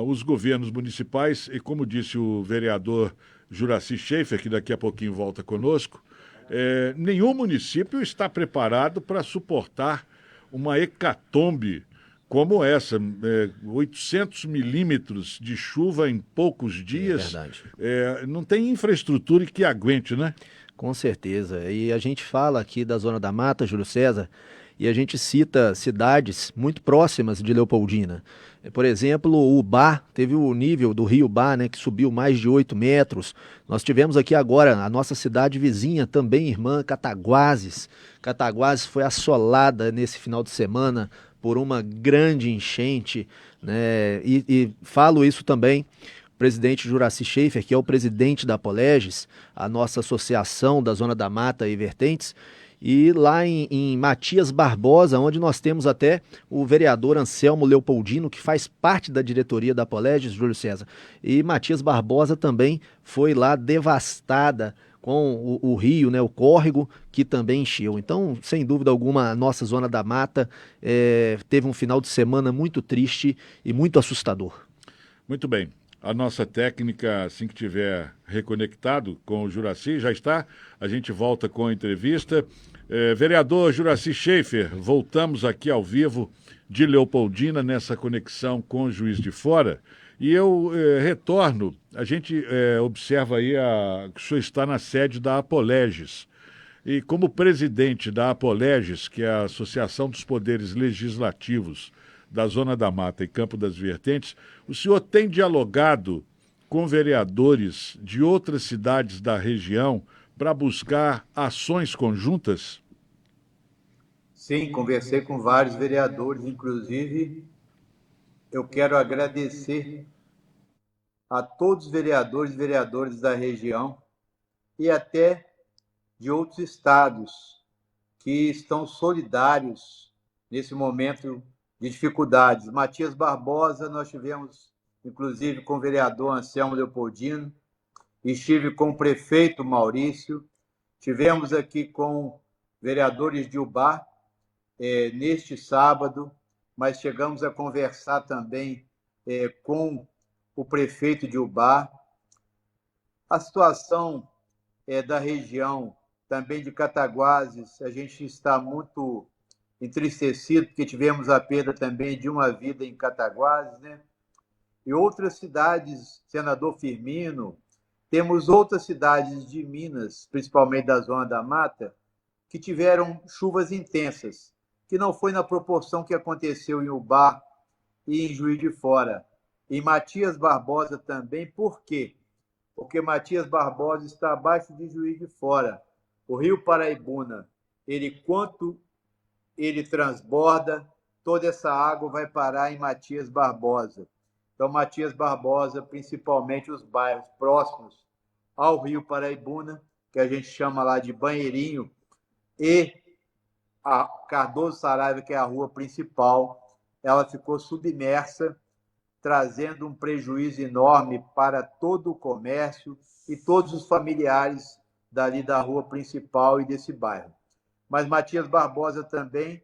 Os governos municipais, e como disse o vereador Juracy Schaeffer, que daqui a pouquinho volta conosco, nenhum município está preparado para suportar uma hecatombe como essa, 800 milímetros de chuva em poucos dias. Verdade. Não tem infraestrutura que aguente, né? Com certeza. E a gente fala aqui da Zona da Mata, Júlio César, e a gente cita cidades muito próximas de Leopoldina. Por exemplo, o Ubá, teve o nível do rio Ubá, né, que subiu mais de 8 metros. Nós tivemos aqui agora a nossa cidade vizinha, também irmã, Cataguases. Cataguases foi assolada nesse final de semana por uma grande enchente, né? E falo isso também, o presidente Juracy Schaeffer, que é o presidente da Apoleges, a nossa associação da Zona da Mata e Vertentes, e lá em Matias Barbosa, onde nós temos até o vereador Anselmo Leopoldino, que faz parte da diretoria da Apoleges, Júlio César. E Matias Barbosa também foi lá devastada com o rio, né, o córrego, que também encheu. Então, sem dúvida alguma, a nossa Zona da Mata teve um final de semana muito triste e muito assustador. Muito bem. A nossa técnica, assim que tiver reconectado com o Juracy, já está. A gente volta com a entrevista. Vereador Juracy Schaeffer, voltamos aqui ao vivo de Leopoldina nessa conexão com o Juiz de Fora. E eu retorno, a gente observa aí que o senhor está na sede da Apoleges. E como presidente da Apoleges, que é a Associação dos Poderes Legislativos da Zona da Mata e Campo das Vertentes, o senhor tem dialogado com vereadores de outras cidades da região para buscar ações conjuntas? Sim, conversei com vários vereadores, inclusive eu quero agradecer a todos os vereadores e vereadoras da região e até de outros estados que estão solidários nesse momento de dificuldades. Matias Barbosa, nós tivemos, inclusive, com o vereador Anselmo Leopoldino, estive com o prefeito Maurício, tivemos aqui com vereadores de Ubá neste sábado, mas chegamos a conversar também com o prefeito de Ubá. A situação da região, também de Cataguases, a gente está muito entristecido, porque tivemos a perda também de uma vida em Cataguases, né? E outras cidades, Senador Firmino, temos outras cidades de Minas, principalmente da Zona da Mata, que tiveram chuvas intensas, que não foi na proporção que aconteceu em Ubá e em Juiz de Fora. Em Matias Barbosa também, por quê? Porque Matias Barbosa está abaixo de Juiz de Fora. O Rio Paraibuna, quanto ele transborda, toda essa água vai parar em Matias Barbosa. Então, Matias Barbosa, principalmente os bairros próximos ao Rio Paraibuna, que a gente chama lá de Banheirinho, e a Cardoso Saraiva, que é a rua principal, ela ficou submersa, trazendo um prejuízo enorme para todo o comércio e todos os familiares dali da rua principal e desse bairro. Mas Matias Barbosa também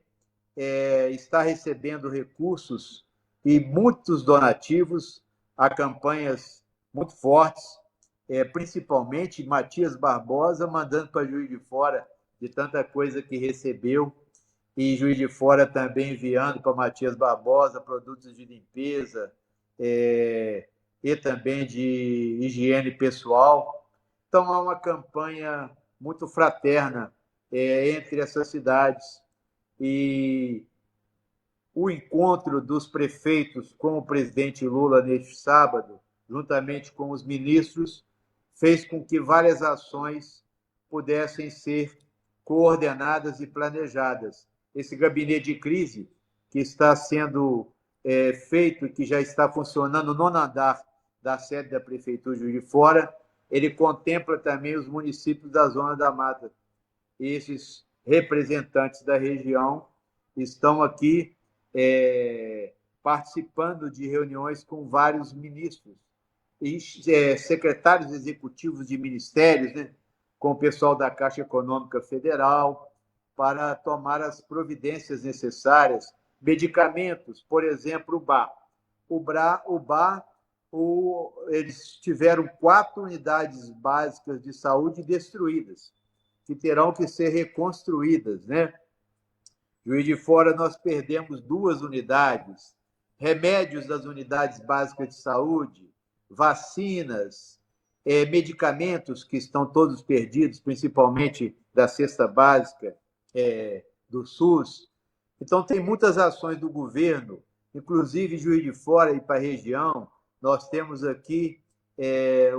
está recebendo recursos e muitos donativos a campanhas muito fortes, principalmente Matias Barbosa mandando para Juiz de Fora de tanta coisa que recebeu, e Juiz de Fora também enviando para Matias Barbosa produtos de limpeza e também de higiene pessoal. Então, há uma campanha muito fraterna entre essas cidades, e o encontro dos prefeitos com o presidente Lula neste sábado, juntamente com os ministros, fez com que várias ações pudessem ser coordenadas e planejadas. Esse gabinete de crise que está sendo feito e que já está funcionando no nono andar da sede da Prefeitura de Juiz de Fora, ele contempla também os municípios da Zona da Mata. Esses representantes da região estão aqui participando de reuniões com vários ministros e secretários executivos de ministérios, né, com o pessoal da Caixa Econômica Federal, para tomar as providências necessárias. Medicamentos, por exemplo, o BRA, eles tiveram 4 unidades básicas de saúde destruídas, que terão que ser reconstruídas, né? Juiz de Fora, nós perdemos 2 unidades, remédios das unidades básicas de saúde, vacinas, medicamentos que estão todos perdidos, principalmente da cesta básica do SUS. Então, tem muitas ações do governo, inclusive Juiz de Fora e para a região. Nós temos aqui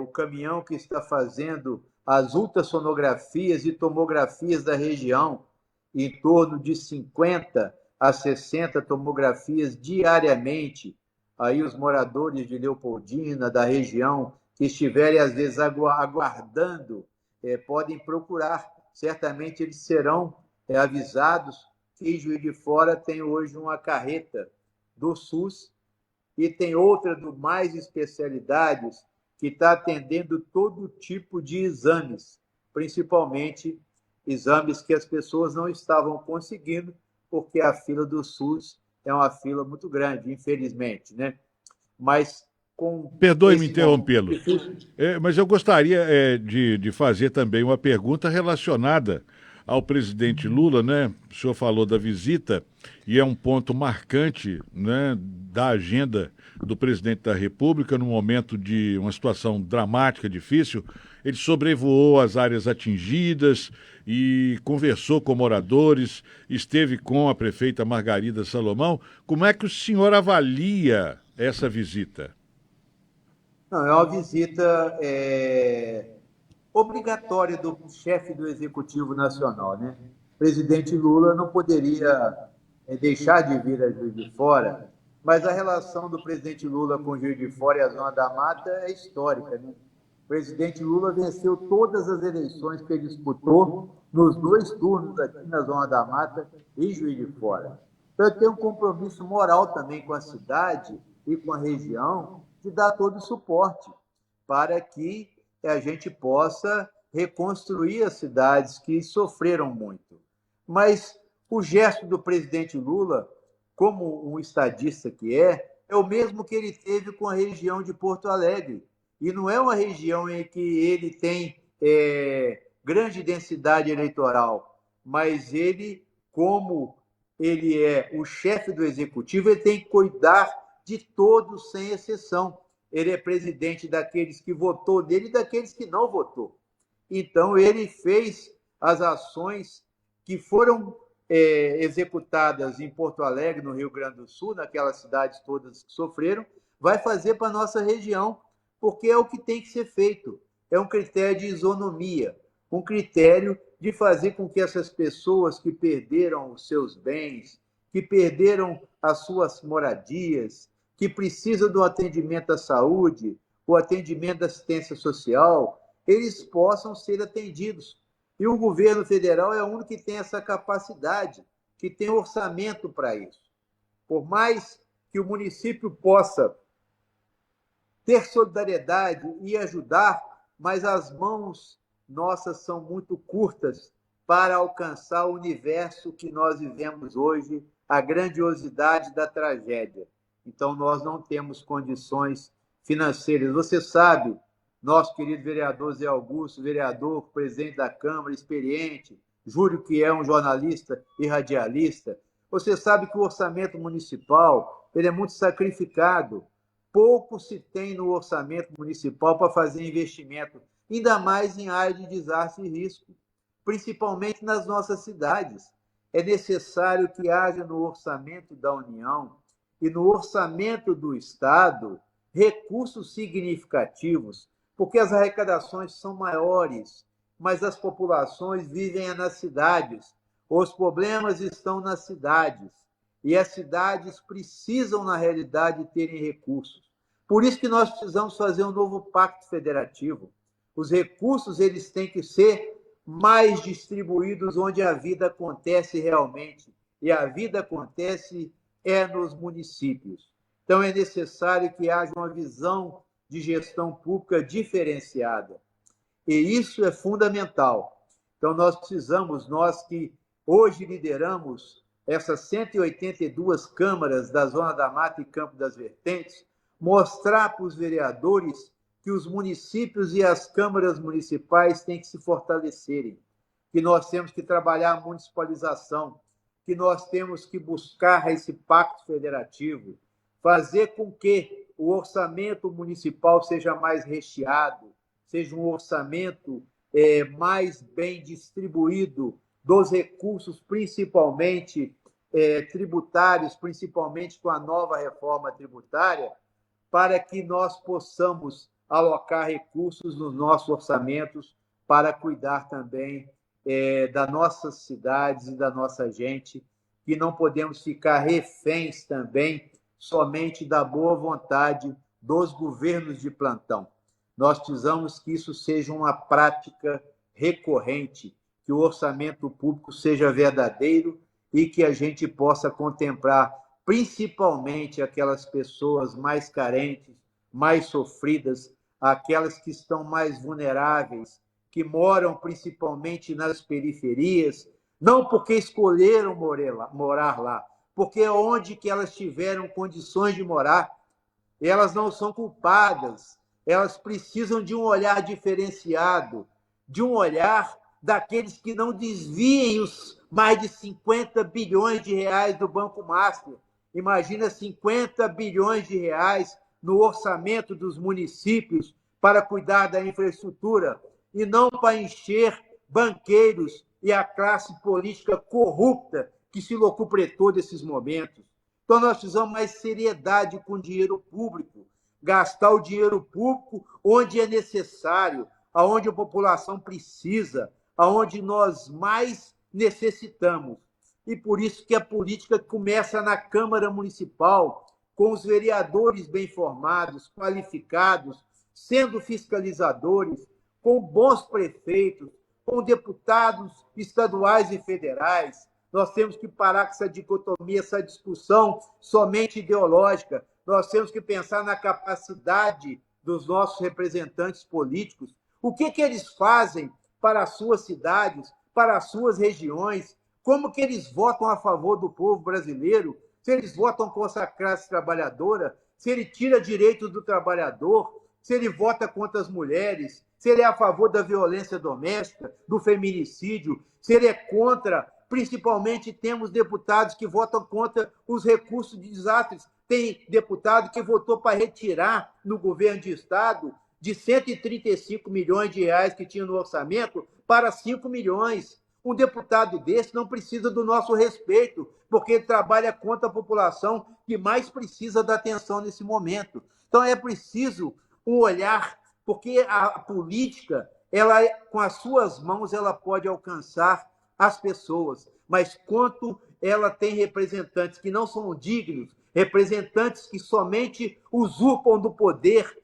o caminhão que está fazendo as ultrassonografias e tomografias da região, em torno de 50 a 60 tomografias diariamente. Aí os moradores de Leopoldina, da região, que estiverem, às vezes, aguardando, podem procurar. Certamente eles serão avisados que Juiz de Fora tem hoje uma carreta do SUS e tem outra do Mais Especialidades, que está atendendo todo tipo de exames, principalmente exames que as pessoas não estavam conseguindo, porque a fila do SUS é uma fila muito grande, infelizmente, né? Mas com... Perdoe-me interrompê-lo, mas eu gostaria de fazer também uma pergunta relacionada ao presidente Lula, né? O senhor falou da visita e é um ponto marcante, né, da agenda do presidente da República no momento de uma situação dramática, difícil. Ele sobrevoou as áreas atingidas e conversou com moradores, esteve com a prefeita Margarida Salomão. Como é que o senhor avalia essa visita? Não, é uma visita obrigatória do chefe do Executivo Nacional, né? O presidente Lula não poderia deixar de vir a Juiz de Fora, mas a relação do presidente Lula com Juiz de Fora e a Zona da Mata é histórica, né? O presidente Lula venceu todas as eleições que ele disputou nos 2 turnos aqui na Zona da Mata e Juiz de Fora. Então, eu tenho um compromisso moral também com a cidade e com a região de dar todo o suporte para que a gente possa reconstruir as cidades que sofreram muito. Mas o gesto do presidente Lula, como um estadista que é o mesmo que ele teve com a região de Porto Alegre. E não é uma região em que ele tem grande densidade eleitoral, mas ele, como ele é o chefe do executivo, ele tem que cuidar de todos sem exceção. Ele é presidente daqueles que votou nele e daqueles que não votou. Então, ele fez as ações que foram executadas em Porto Alegre, no Rio Grande do Sul, naquelas cidades todas que sofreram, vai fazer para a nossa região, porque é o que tem que ser feito. É um critério de isonomia, um critério de fazer com que essas pessoas que perderam os seus bens, que perderam as suas moradias, que precisa do atendimento à saúde, o atendimento da assistência social, eles possam ser atendidos. E o governo federal é o único que tem essa capacidade, que tem orçamento para isso. Por mais que o município possa ter solidariedade e ajudar, mas as mãos nossas são muito curtas para alcançar o universo que nós vivemos hoje, a grandiosidade da tragédia. Então, nós não temos condições financeiras. Você sabe, nosso querido vereador Zé Augusto, vereador, presidente da Câmara, experiente, Júlio, que é um jornalista e radialista, você sabe que o orçamento municipal ele é muito sacrificado. Pouco se tem no orçamento municipal para fazer investimento, ainda mais em área de desastre e risco, principalmente nas nossas cidades. É necessário que haja no orçamento da União e no orçamento do Estado recursos significativos, porque as arrecadações são maiores, mas as populações vivem nas cidades. Os problemas estão nas cidades e as cidades precisam, na realidade, terem recursos. Por isso que nós precisamos fazer um novo pacto federativo. Os recursos eles têm que ser mais distribuídos onde a vida acontece realmente. E a vida acontece nos municípios. Então, é necessário que haja uma visão de gestão pública diferenciada. E isso é fundamental. Então, nós precisamos, nós que hoje lideramos essas 182 câmaras da Zona da Mata e Campo das Vertentes, mostrar para os vereadores que os municípios e as câmaras municipais têm que se fortalecerem, que nós temos que trabalhar a municipalização, que nós temos que buscar esse pacto federativo, fazer com que o orçamento municipal seja mais recheado, seja um orçamento mais bem distribuído dos recursos, principalmente tributários, principalmente com a nova reforma tributária, para que nós possamos alocar recursos nos nossos orçamentos para cuidar também das nossas cidades e da nossa gente, que não podemos ficar reféns também somente da boa vontade dos governos de plantão. Nós precisamos que isso seja uma prática recorrente, que o orçamento público seja verdadeiro e que a gente possa contemplar principalmente aquelas pessoas mais carentes, mais sofridas, aquelas que estão mais vulneráveis, que moram principalmente nas periferias, não porque escolheram morar lá, porque é onde que elas tiveram condições de morar. Elas não são culpadas, elas precisam de um olhar diferenciado, de um olhar daqueles que não desviem os mais de 50 bilhões de reais do Banco Master. Imagina 50 bilhões de reais no orçamento dos municípios para cuidar da infraestrutura e não para encher banqueiros e a classe política corrupta que se locupletou desses momentos. Então, nós precisamos mais seriedade com o dinheiro público, gastar o dinheiro público onde é necessário, aonde a população precisa, aonde nós mais necessitamos. E por isso que a política começa na Câmara Municipal, com os vereadores bem formados, qualificados, sendo fiscalizadores, com bons prefeitos, com deputados estaduais e federais. Nós temos que parar com essa dicotomia, essa discussão somente ideológica. Nós temos que pensar na capacidade dos nossos representantes políticos. O que eles fazem para as suas cidades, para as suas regiões? Como que eles votam a favor do povo brasileiro? Se eles votam contra a classe trabalhadora, se ele tira direitos do trabalhador, se ele vota contra as mulheres, se ele é a favor da violência doméstica, do feminicídio, se ele é contra, principalmente temos deputados que votam contra os recursos de desastres. Tem deputado que votou para retirar no governo de Estado de 135 milhões de reais que tinha no orçamento para 5 milhões. Um deputado desse não precisa do nosso respeito, porque ele trabalha contra a população que mais precisa da atenção nesse momento. Então, é preciso um olhar, porque a política, com as suas mãos, ela pode alcançar as pessoas, mas quanto ela tem representantes que não são dignos, representantes que somente usurpam do poder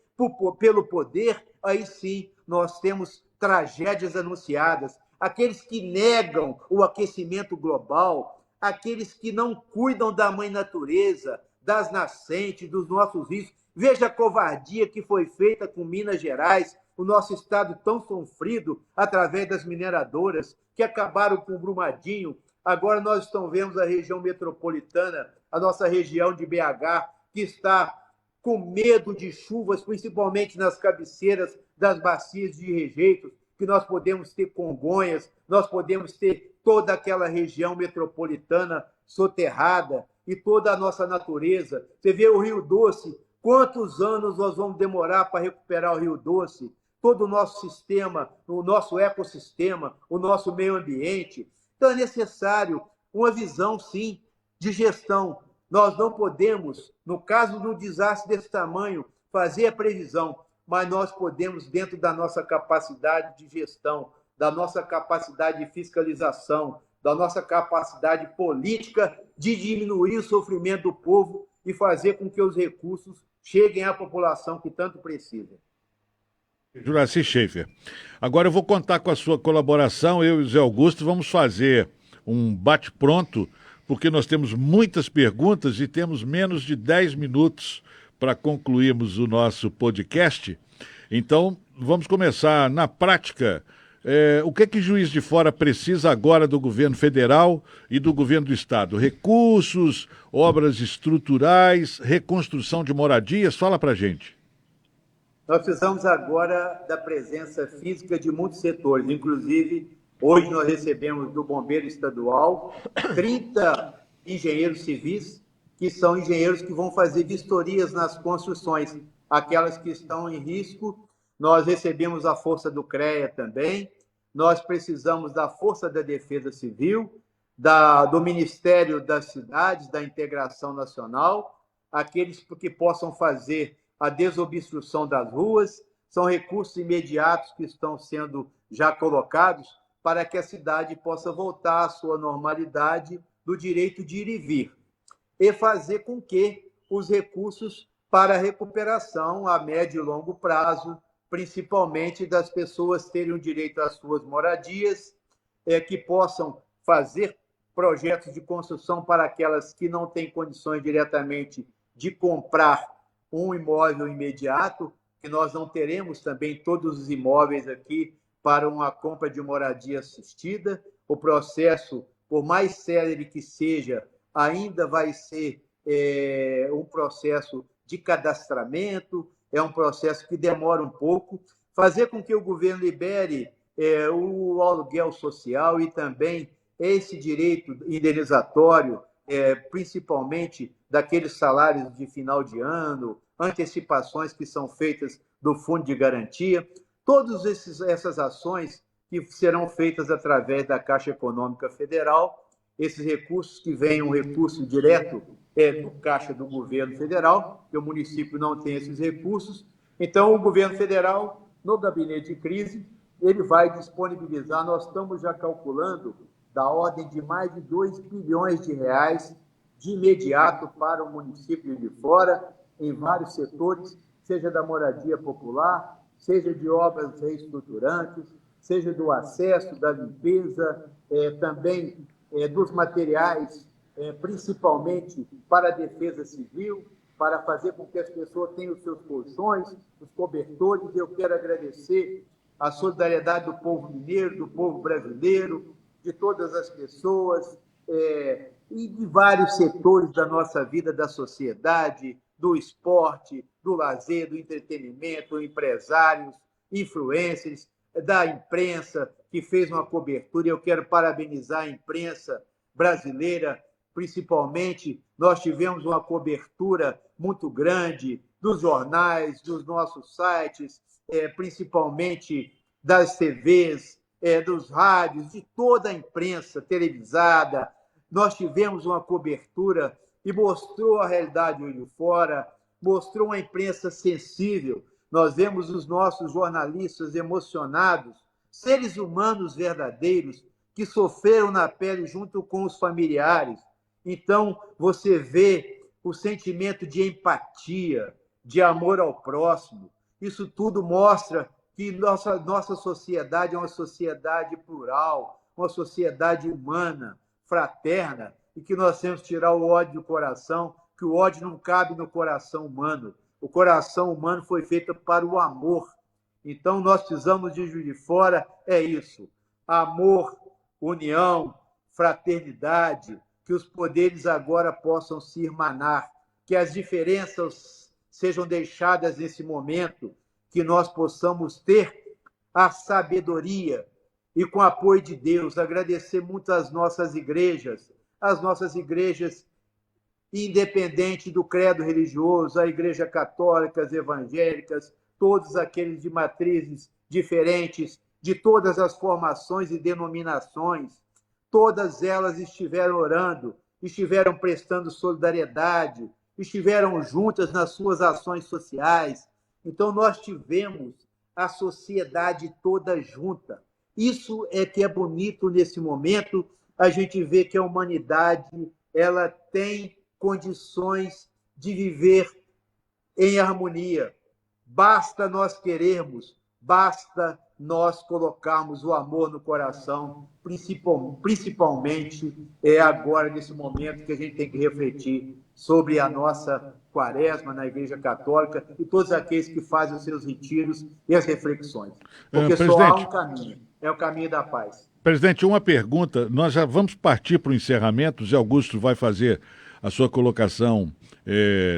pelo poder, aí sim nós temos tragédias anunciadas. Aqueles que negam o aquecimento global, aqueles que não cuidam da mãe natureza, das nascentes, dos nossos rios. Veja a covardia que foi feita com Minas Gerais, o nosso estado tão sofrido através das mineradoras, que acabaram com Brumadinho. Agora nós estamos vendo a região metropolitana, a nossa região de BH, que está com medo de chuvas, principalmente nas cabeceiras das bacias de rejeitos, que nós podemos ter Congonhas, nós podemos ter toda aquela região metropolitana soterrada e toda a nossa natureza. Você vê o Rio Doce, quantos anos nós vamos demorar para recuperar o Rio Doce? Todo o nosso sistema, o nosso ecossistema, o nosso meio ambiente. Então é necessário uma visão, sim, de gestão. Nós não podemos, no caso de um desastre desse tamanho, fazer a previsão, mas nós podemos, dentro da nossa capacidade de gestão, da nossa capacidade de fiscalização, da nossa capacidade política de diminuir o sofrimento do povo e fazer com que os recursos cheguem à população que tanto precisa. Juraci Schaefer. Agora eu vou contar com a sua colaboração, eu e o Zé Augusto vamos fazer um bate-pronto, porque nós temos muitas perguntas e temos menos de 10 minutos para concluirmos o nosso podcast. Então, vamos começar na prática. O que Juiz de Fora precisa agora do governo federal e do governo do estado? Recursos, obras estruturais, reconstrução de moradias? Fala para a gente. Nós precisamos agora da presença física de muitos setores, inclusive hoje nós recebemos do Bombeiro Estadual 30 engenheiros civis, que são engenheiros que vão fazer vistorias nas construções, aquelas que estão em risco. Nós recebemos a força do CREA também, nós precisamos da Força da Defesa Civil, do Ministério das Cidades, da Integração Nacional, aqueles que possam fazer a desobstrução das ruas, são recursos imediatos que estão sendo já colocados para que a cidade possa voltar à sua normalidade do direito de ir e vir, e fazer com que os recursos para a recuperação a médio e longo prazo, principalmente das pessoas terem o direito às suas moradias, que possam fazer projetos de construção para aquelas que não têm condições diretamente de comprar um imóvel imediato, que nós não teremos também todos os imóveis aqui para uma compra de moradia assistida. O processo, por mais célere que seja, ainda vai ser um processo de cadastramento, é um processo que demora um pouco. Fazer com que o governo libere o aluguel social e também esse direito indenizatório, principalmente daqueles salários de final de ano, antecipações que são feitas do Fundo de Garantia, todas essas ações que serão feitas através da Caixa Econômica Federal, esses recursos que vêm um recurso direto do Caixa do Governo Federal, que o município não tem esses recursos. Então, o Governo Federal, no gabinete de crise, ele vai disponibilizar, nós estamos já calculando, da ordem de mais de 2 bilhões de reais de imediato para o município de Fora, em vários setores, seja da moradia popular, seja de obras reestruturantes, seja do acesso, da limpeza, também dos materiais, principalmente para a defesa civil, para fazer com que as pessoas tenham os seus colchões, os cobertores. Eu quero agradecer a solidariedade do povo mineiro, do povo brasileiro, de todas as pessoas e de vários setores da nossa vida, da sociedade, do esporte, do lazer, do entretenimento, empresários, influencers, da imprensa, que fez uma cobertura. Eu quero parabenizar a imprensa brasileira, principalmente. Nós tivemos uma cobertura muito grande dos jornais, dos nossos sites, principalmente das TVs, dos rádios, de toda a imprensa televisada. Nós tivemos uma cobertura e mostrou a realidade de fora, mostrou uma imprensa sensível. Nós vemos os nossos jornalistas emocionados, seres humanos verdadeiros, que sofreram na pele junto com os familiares. Então, você vê o sentimento de empatia, de amor ao próximo. Isso tudo mostra que nossa sociedade é uma sociedade plural, uma sociedade humana, fraterna, e que nós temos que tirar o ódio do coração, que o ódio não cabe no coração humano. O coração humano foi feito para o amor. Então, nós precisamos de Juiz de Fora, é isso. Amor, união, fraternidade, que os poderes agora possam se irmanar, que as diferenças sejam deixadas nesse momento, que nós possamos ter a sabedoria e, com o apoio de Deus, agradecer muito às nossas igrejas independente do credo religioso, a Igreja Católica, as evangélicas, todos aqueles de matrizes diferentes, de todas as formações e denominações, todas elas estiveram orando, estiveram prestando solidariedade, estiveram juntas nas suas ações sociais. Então, nós tivemos a sociedade toda junta. Isso é que é bonito nesse momento, a gente vê que a humanidade ela tem condições de viver em harmonia. Basta nós querermos, basta nós colocarmos o amor no coração, principalmente agora, nesse momento que a gente tem que refletir sobre a nossa quaresma na Igreja Católica e todos aqueles que fazem os seus retiros e as reflexões. Porque só há um caminho, é o caminho da paz. Presidente, uma pergunta, nós já vamos partir para o encerramento, o Zé Augusto vai fazer a sua colocação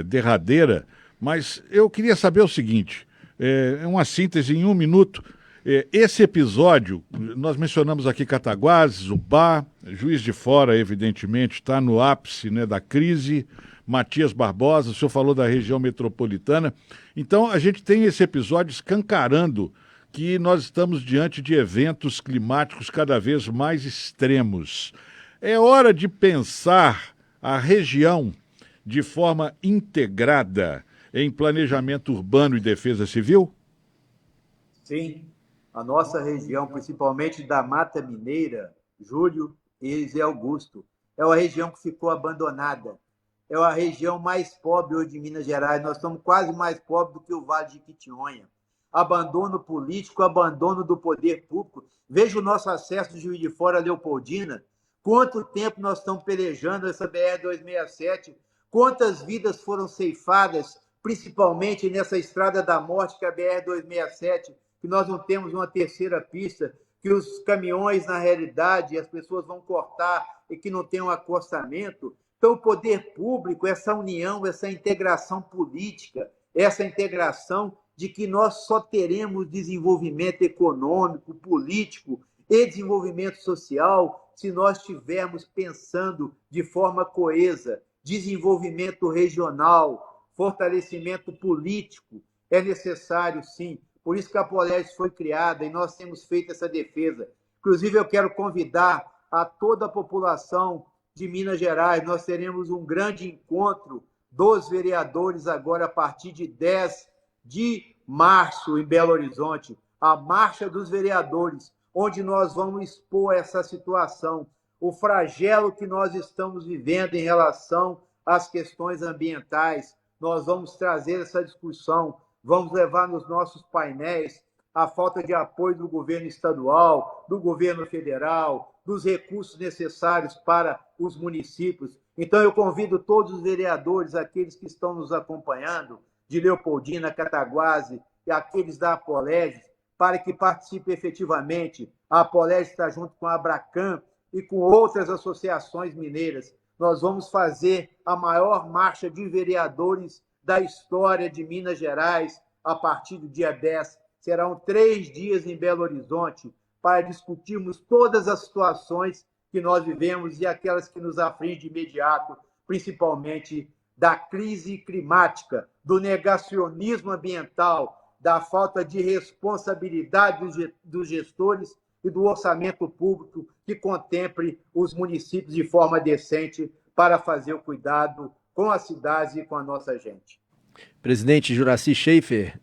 derradeira, mas eu queria saber o seguinte, uma síntese em 1 minuto. Esse episódio, nós mencionamos aqui Cataguases, Zubá, Juiz de Fora, evidentemente, está no ápice, né, da crise, Matias Barbosa, o senhor falou da região metropolitana. Então, a gente tem esse episódio escancarando que nós estamos diante de eventos climáticos cada vez mais extremos. É hora de pensar a região de forma integrada em planejamento urbano e defesa civil? Sim. A nossa região, principalmente da Mata Mineira, Júlio e Zé Augusto, é uma região que ficou abandonada. É a região mais pobre hoje de Minas Gerais. Nós estamos quase mais pobres do que o Vale de Jequitinhonha. Abandono político, abandono do poder público. Veja o nosso acesso de Juiz de Fora a Leopoldina. Quanto tempo nós estamos pelejando essa BR-267? Quantas vidas foram ceifadas, principalmente nessa Estrada da Morte, que é a BR-267, que nós não temos uma terceira pista, que os caminhões, na realidade, as pessoas vão cortar e que não tem um acostamento. Então, o poder público, essa união, essa integração política, essa integração de que nós só teremos desenvolvimento econômico, político e desenvolvimento social se nós estivermos pensando de forma coesa, desenvolvimento regional, fortalecimento político. É necessário, sim. Por isso que a Apoleges foi criada e nós temos feito essa defesa. Inclusive, eu quero convidar a toda a população de Minas Gerais. Nós teremos um grande encontro dos vereadores agora a partir de 10 de março em Belo Horizonte, a Marcha dos Vereadores, onde nós vamos expor essa situação, o flagelo que nós estamos vivendo em relação às questões ambientais. Nós vamos trazer essa discussão, vamos levar nos nossos painéis a falta de apoio do governo estadual, do governo federal, dos recursos necessários para os municípios. Então, eu convido todos os vereadores, aqueles que estão nos acompanhando, de Leopoldina, Cataguases e aqueles da Apoleges, para que participem efetivamente. A Apoleges está junto com a Abracam e com outras associações mineiras. Nós vamos fazer a maior marcha de vereadores da história de Minas Gerais a partir do dia 10. Serão 3 dias em Belo Horizonte para discutirmos todas as situações que nós vivemos e aquelas que nos afligem de imediato, principalmente da crise climática, do negacionismo ambiental, da falta de responsabilidade dos gestores e do orçamento público que contemple os municípios de forma decente para fazer o cuidado com as cidades e com a nossa gente. Presidente Juracy Schaefer,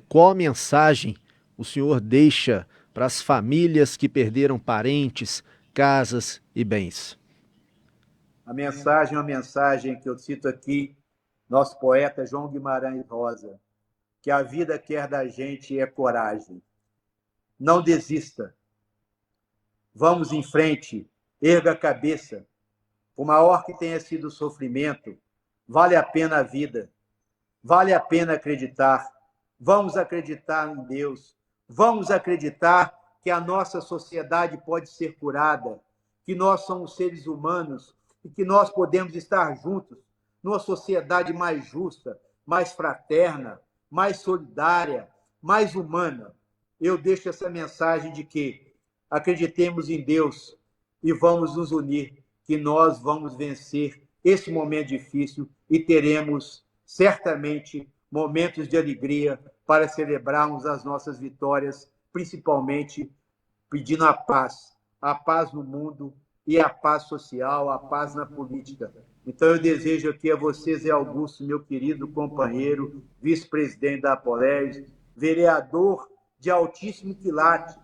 qual a mensagem o senhor deixa para as famílias que perderam parentes, casas e bens. A mensagem é uma mensagem que eu cito aqui, nosso poeta João Guimarães Rosa, que a vida quer da gente é coragem. Não desista. Vamos em frente, erga a cabeça. Por maior que tenha sido o sofrimento, vale a pena a vida. Vale a pena acreditar. Vamos acreditar em Deus. Vamos acreditar que a nossa sociedade pode ser curada, que nós somos seres humanos e que nós podemos estar juntos numa sociedade mais justa, mais fraterna, mais solidária, mais humana. Eu deixo essa mensagem de que acreditemos em Deus e vamos nos unir, que nós vamos vencer esse momento difícil e teremos certamente momentos de alegria para celebrarmos as nossas vitórias, principalmente pedindo a paz no mundo e a paz social, a paz na política. Então eu desejo aqui a você, Zé Augusto, meu querido companheiro, vice-presidente da Apoleges, vereador de altíssimo quilate.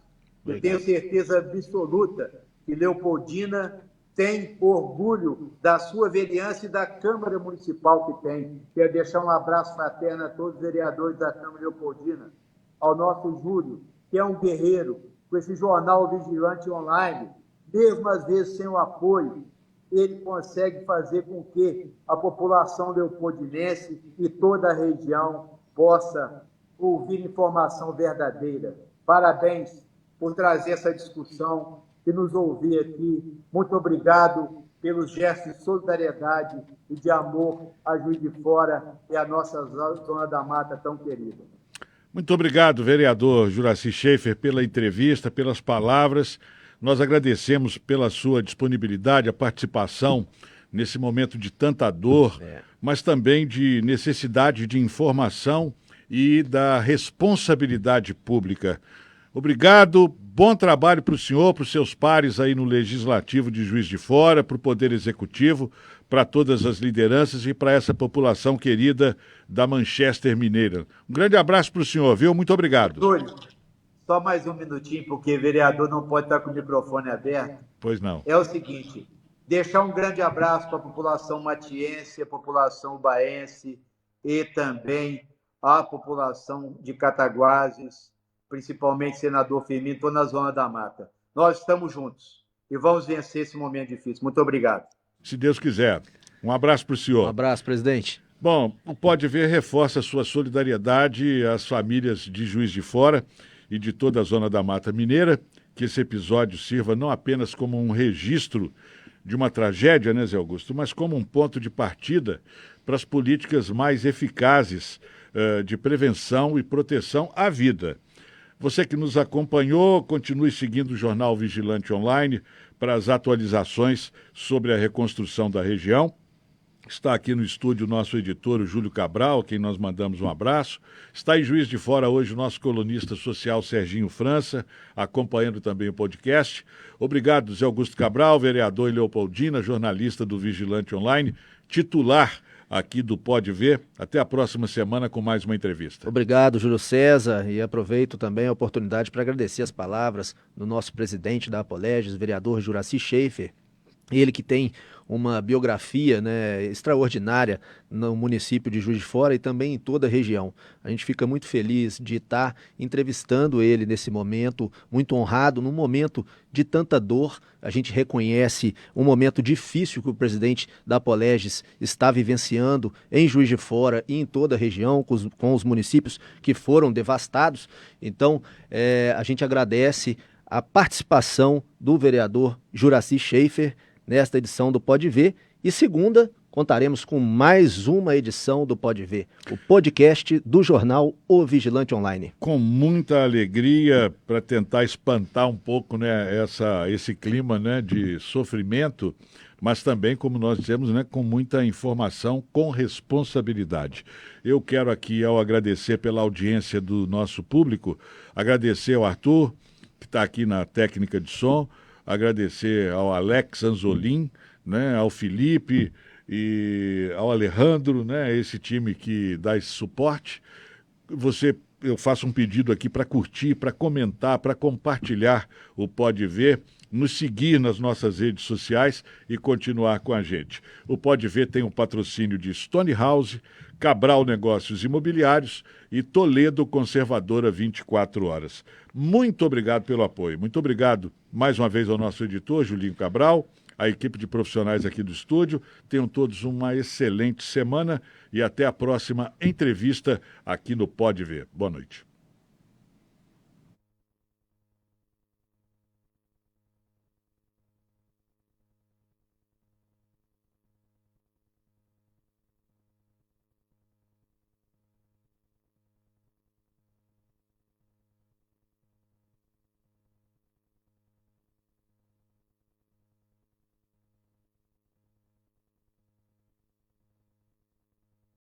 Eu tenho certeza absoluta que Leopoldina tem orgulho da sua vereança e da Câmara Municipal que tem. Quero deixar um abraço fraterno a todos os vereadores da Câmara Leopoldina, ao nosso Júlio, que é um guerreiro, com esse jornal Vigilante Online, mesmo às vezes sem o apoio, ele consegue fazer com que a população leopoldinense e toda a região possa ouvir informação verdadeira. Parabéns por trazer essa discussão e nos ouvir aqui. Muito obrigado pelos gestos de solidariedade e de amor a Juiz de Fora e a nossa Zona da Mata tão querida. Muito obrigado, vereador Juracy Schaefer, pela entrevista, pelas palavras. Nós agradecemos pela sua disponibilidade, a participação nesse momento de tanta dor, mas também de necessidade de informação e da responsabilidade pública. Obrigado, bom trabalho para o senhor, para os seus pares aí no Legislativo de Juiz de Fora, para o Poder Executivo, para todas as lideranças e para essa população querida da Manchester Mineira. Um grande abraço para o senhor, viu? Muito obrigado. Túlio, só mais um minutinho, porque vereador não pode estar com o microfone aberto. Pois não. É o seguinte, deixar um grande abraço para a população matiense, a população ubaense e também a população de Cataguases, principalmente senador Firmino, estou na Zona da Mata. Nós estamos juntos e vamos vencer esse momento difícil. Muito obrigado. Se Deus quiser. Um abraço para o senhor. Um abraço, presidente. Bom, o Pode Ver reforça sua solidariedade às famílias de Juiz de Fora e de toda a Zona da Mata Mineira, que esse episódio sirva não apenas como um registro de uma tragédia, né, Zé Augusto, mas como um ponto de partida para as políticas mais eficazes de prevenção e proteção à vida. Você que nos acompanhou, continue seguindo o Jornal Vigilante Online para as atualizações sobre a reconstrução da região. Está aqui no estúdio o nosso editor, o Júlio Cabral, a quem nós mandamos um abraço. Está em Juiz de Fora hoje o nosso colunista social Serginho França, acompanhando também o podcast. Obrigado, Zé Augusto Cabral, vereador em Leopoldina, jornalista do Vigilante Online, titular aqui do Pode Ver. Até a próxima semana com mais uma entrevista. Obrigado, Júlio César, e aproveito também a oportunidade para agradecer as palavras do nosso presidente da Apoleges, vereador Juracy Schaefer. Ele que tem uma biografia, né, extraordinária no município de Juiz de Fora e também em toda a região. A gente fica muito feliz de estar entrevistando ele nesse momento, muito honrado, num momento de tanta dor. A gente reconhece um momento difícil que o presidente da Apoleges está vivenciando em Juiz de Fora e em toda a região, com os municípios que foram devastados. Então, a gente agradece a participação do vereador Juracy Schaefer nesta edição do Pode Ver, e segunda contaremos com mais uma edição do Pode Ver, o podcast do jornal O Vigilante Online. Com muita alegria para tentar espantar um pouco, né, esse clima, né, de sofrimento, mas também, como nós dizemos, né, com muita informação, com responsabilidade. Eu quero aqui, ao agradecer pela audiência do nosso público, agradecer ao Arthur, que está aqui na técnica de som, agradecer ao Alex Anzolin, né, ao Felipe e ao Alejandro, né, esse time que dá esse suporte. Eu faço um pedido aqui para curtir, para comentar, para compartilhar o Pode Ver nos seguir nas nossas redes sociais e continuar com a gente. O Pode Ver tem um patrocínio de Stone House, Cabral Negócios Imobiliários e Toledo Conservadora 24 Horas. Muito obrigado pelo apoio. Muito obrigado mais uma vez ao nosso editor, Julinho Cabral, a equipe de profissionais aqui do estúdio. Tenham todos uma excelente semana e até a próxima entrevista aqui no Pode Ver. Boa noite.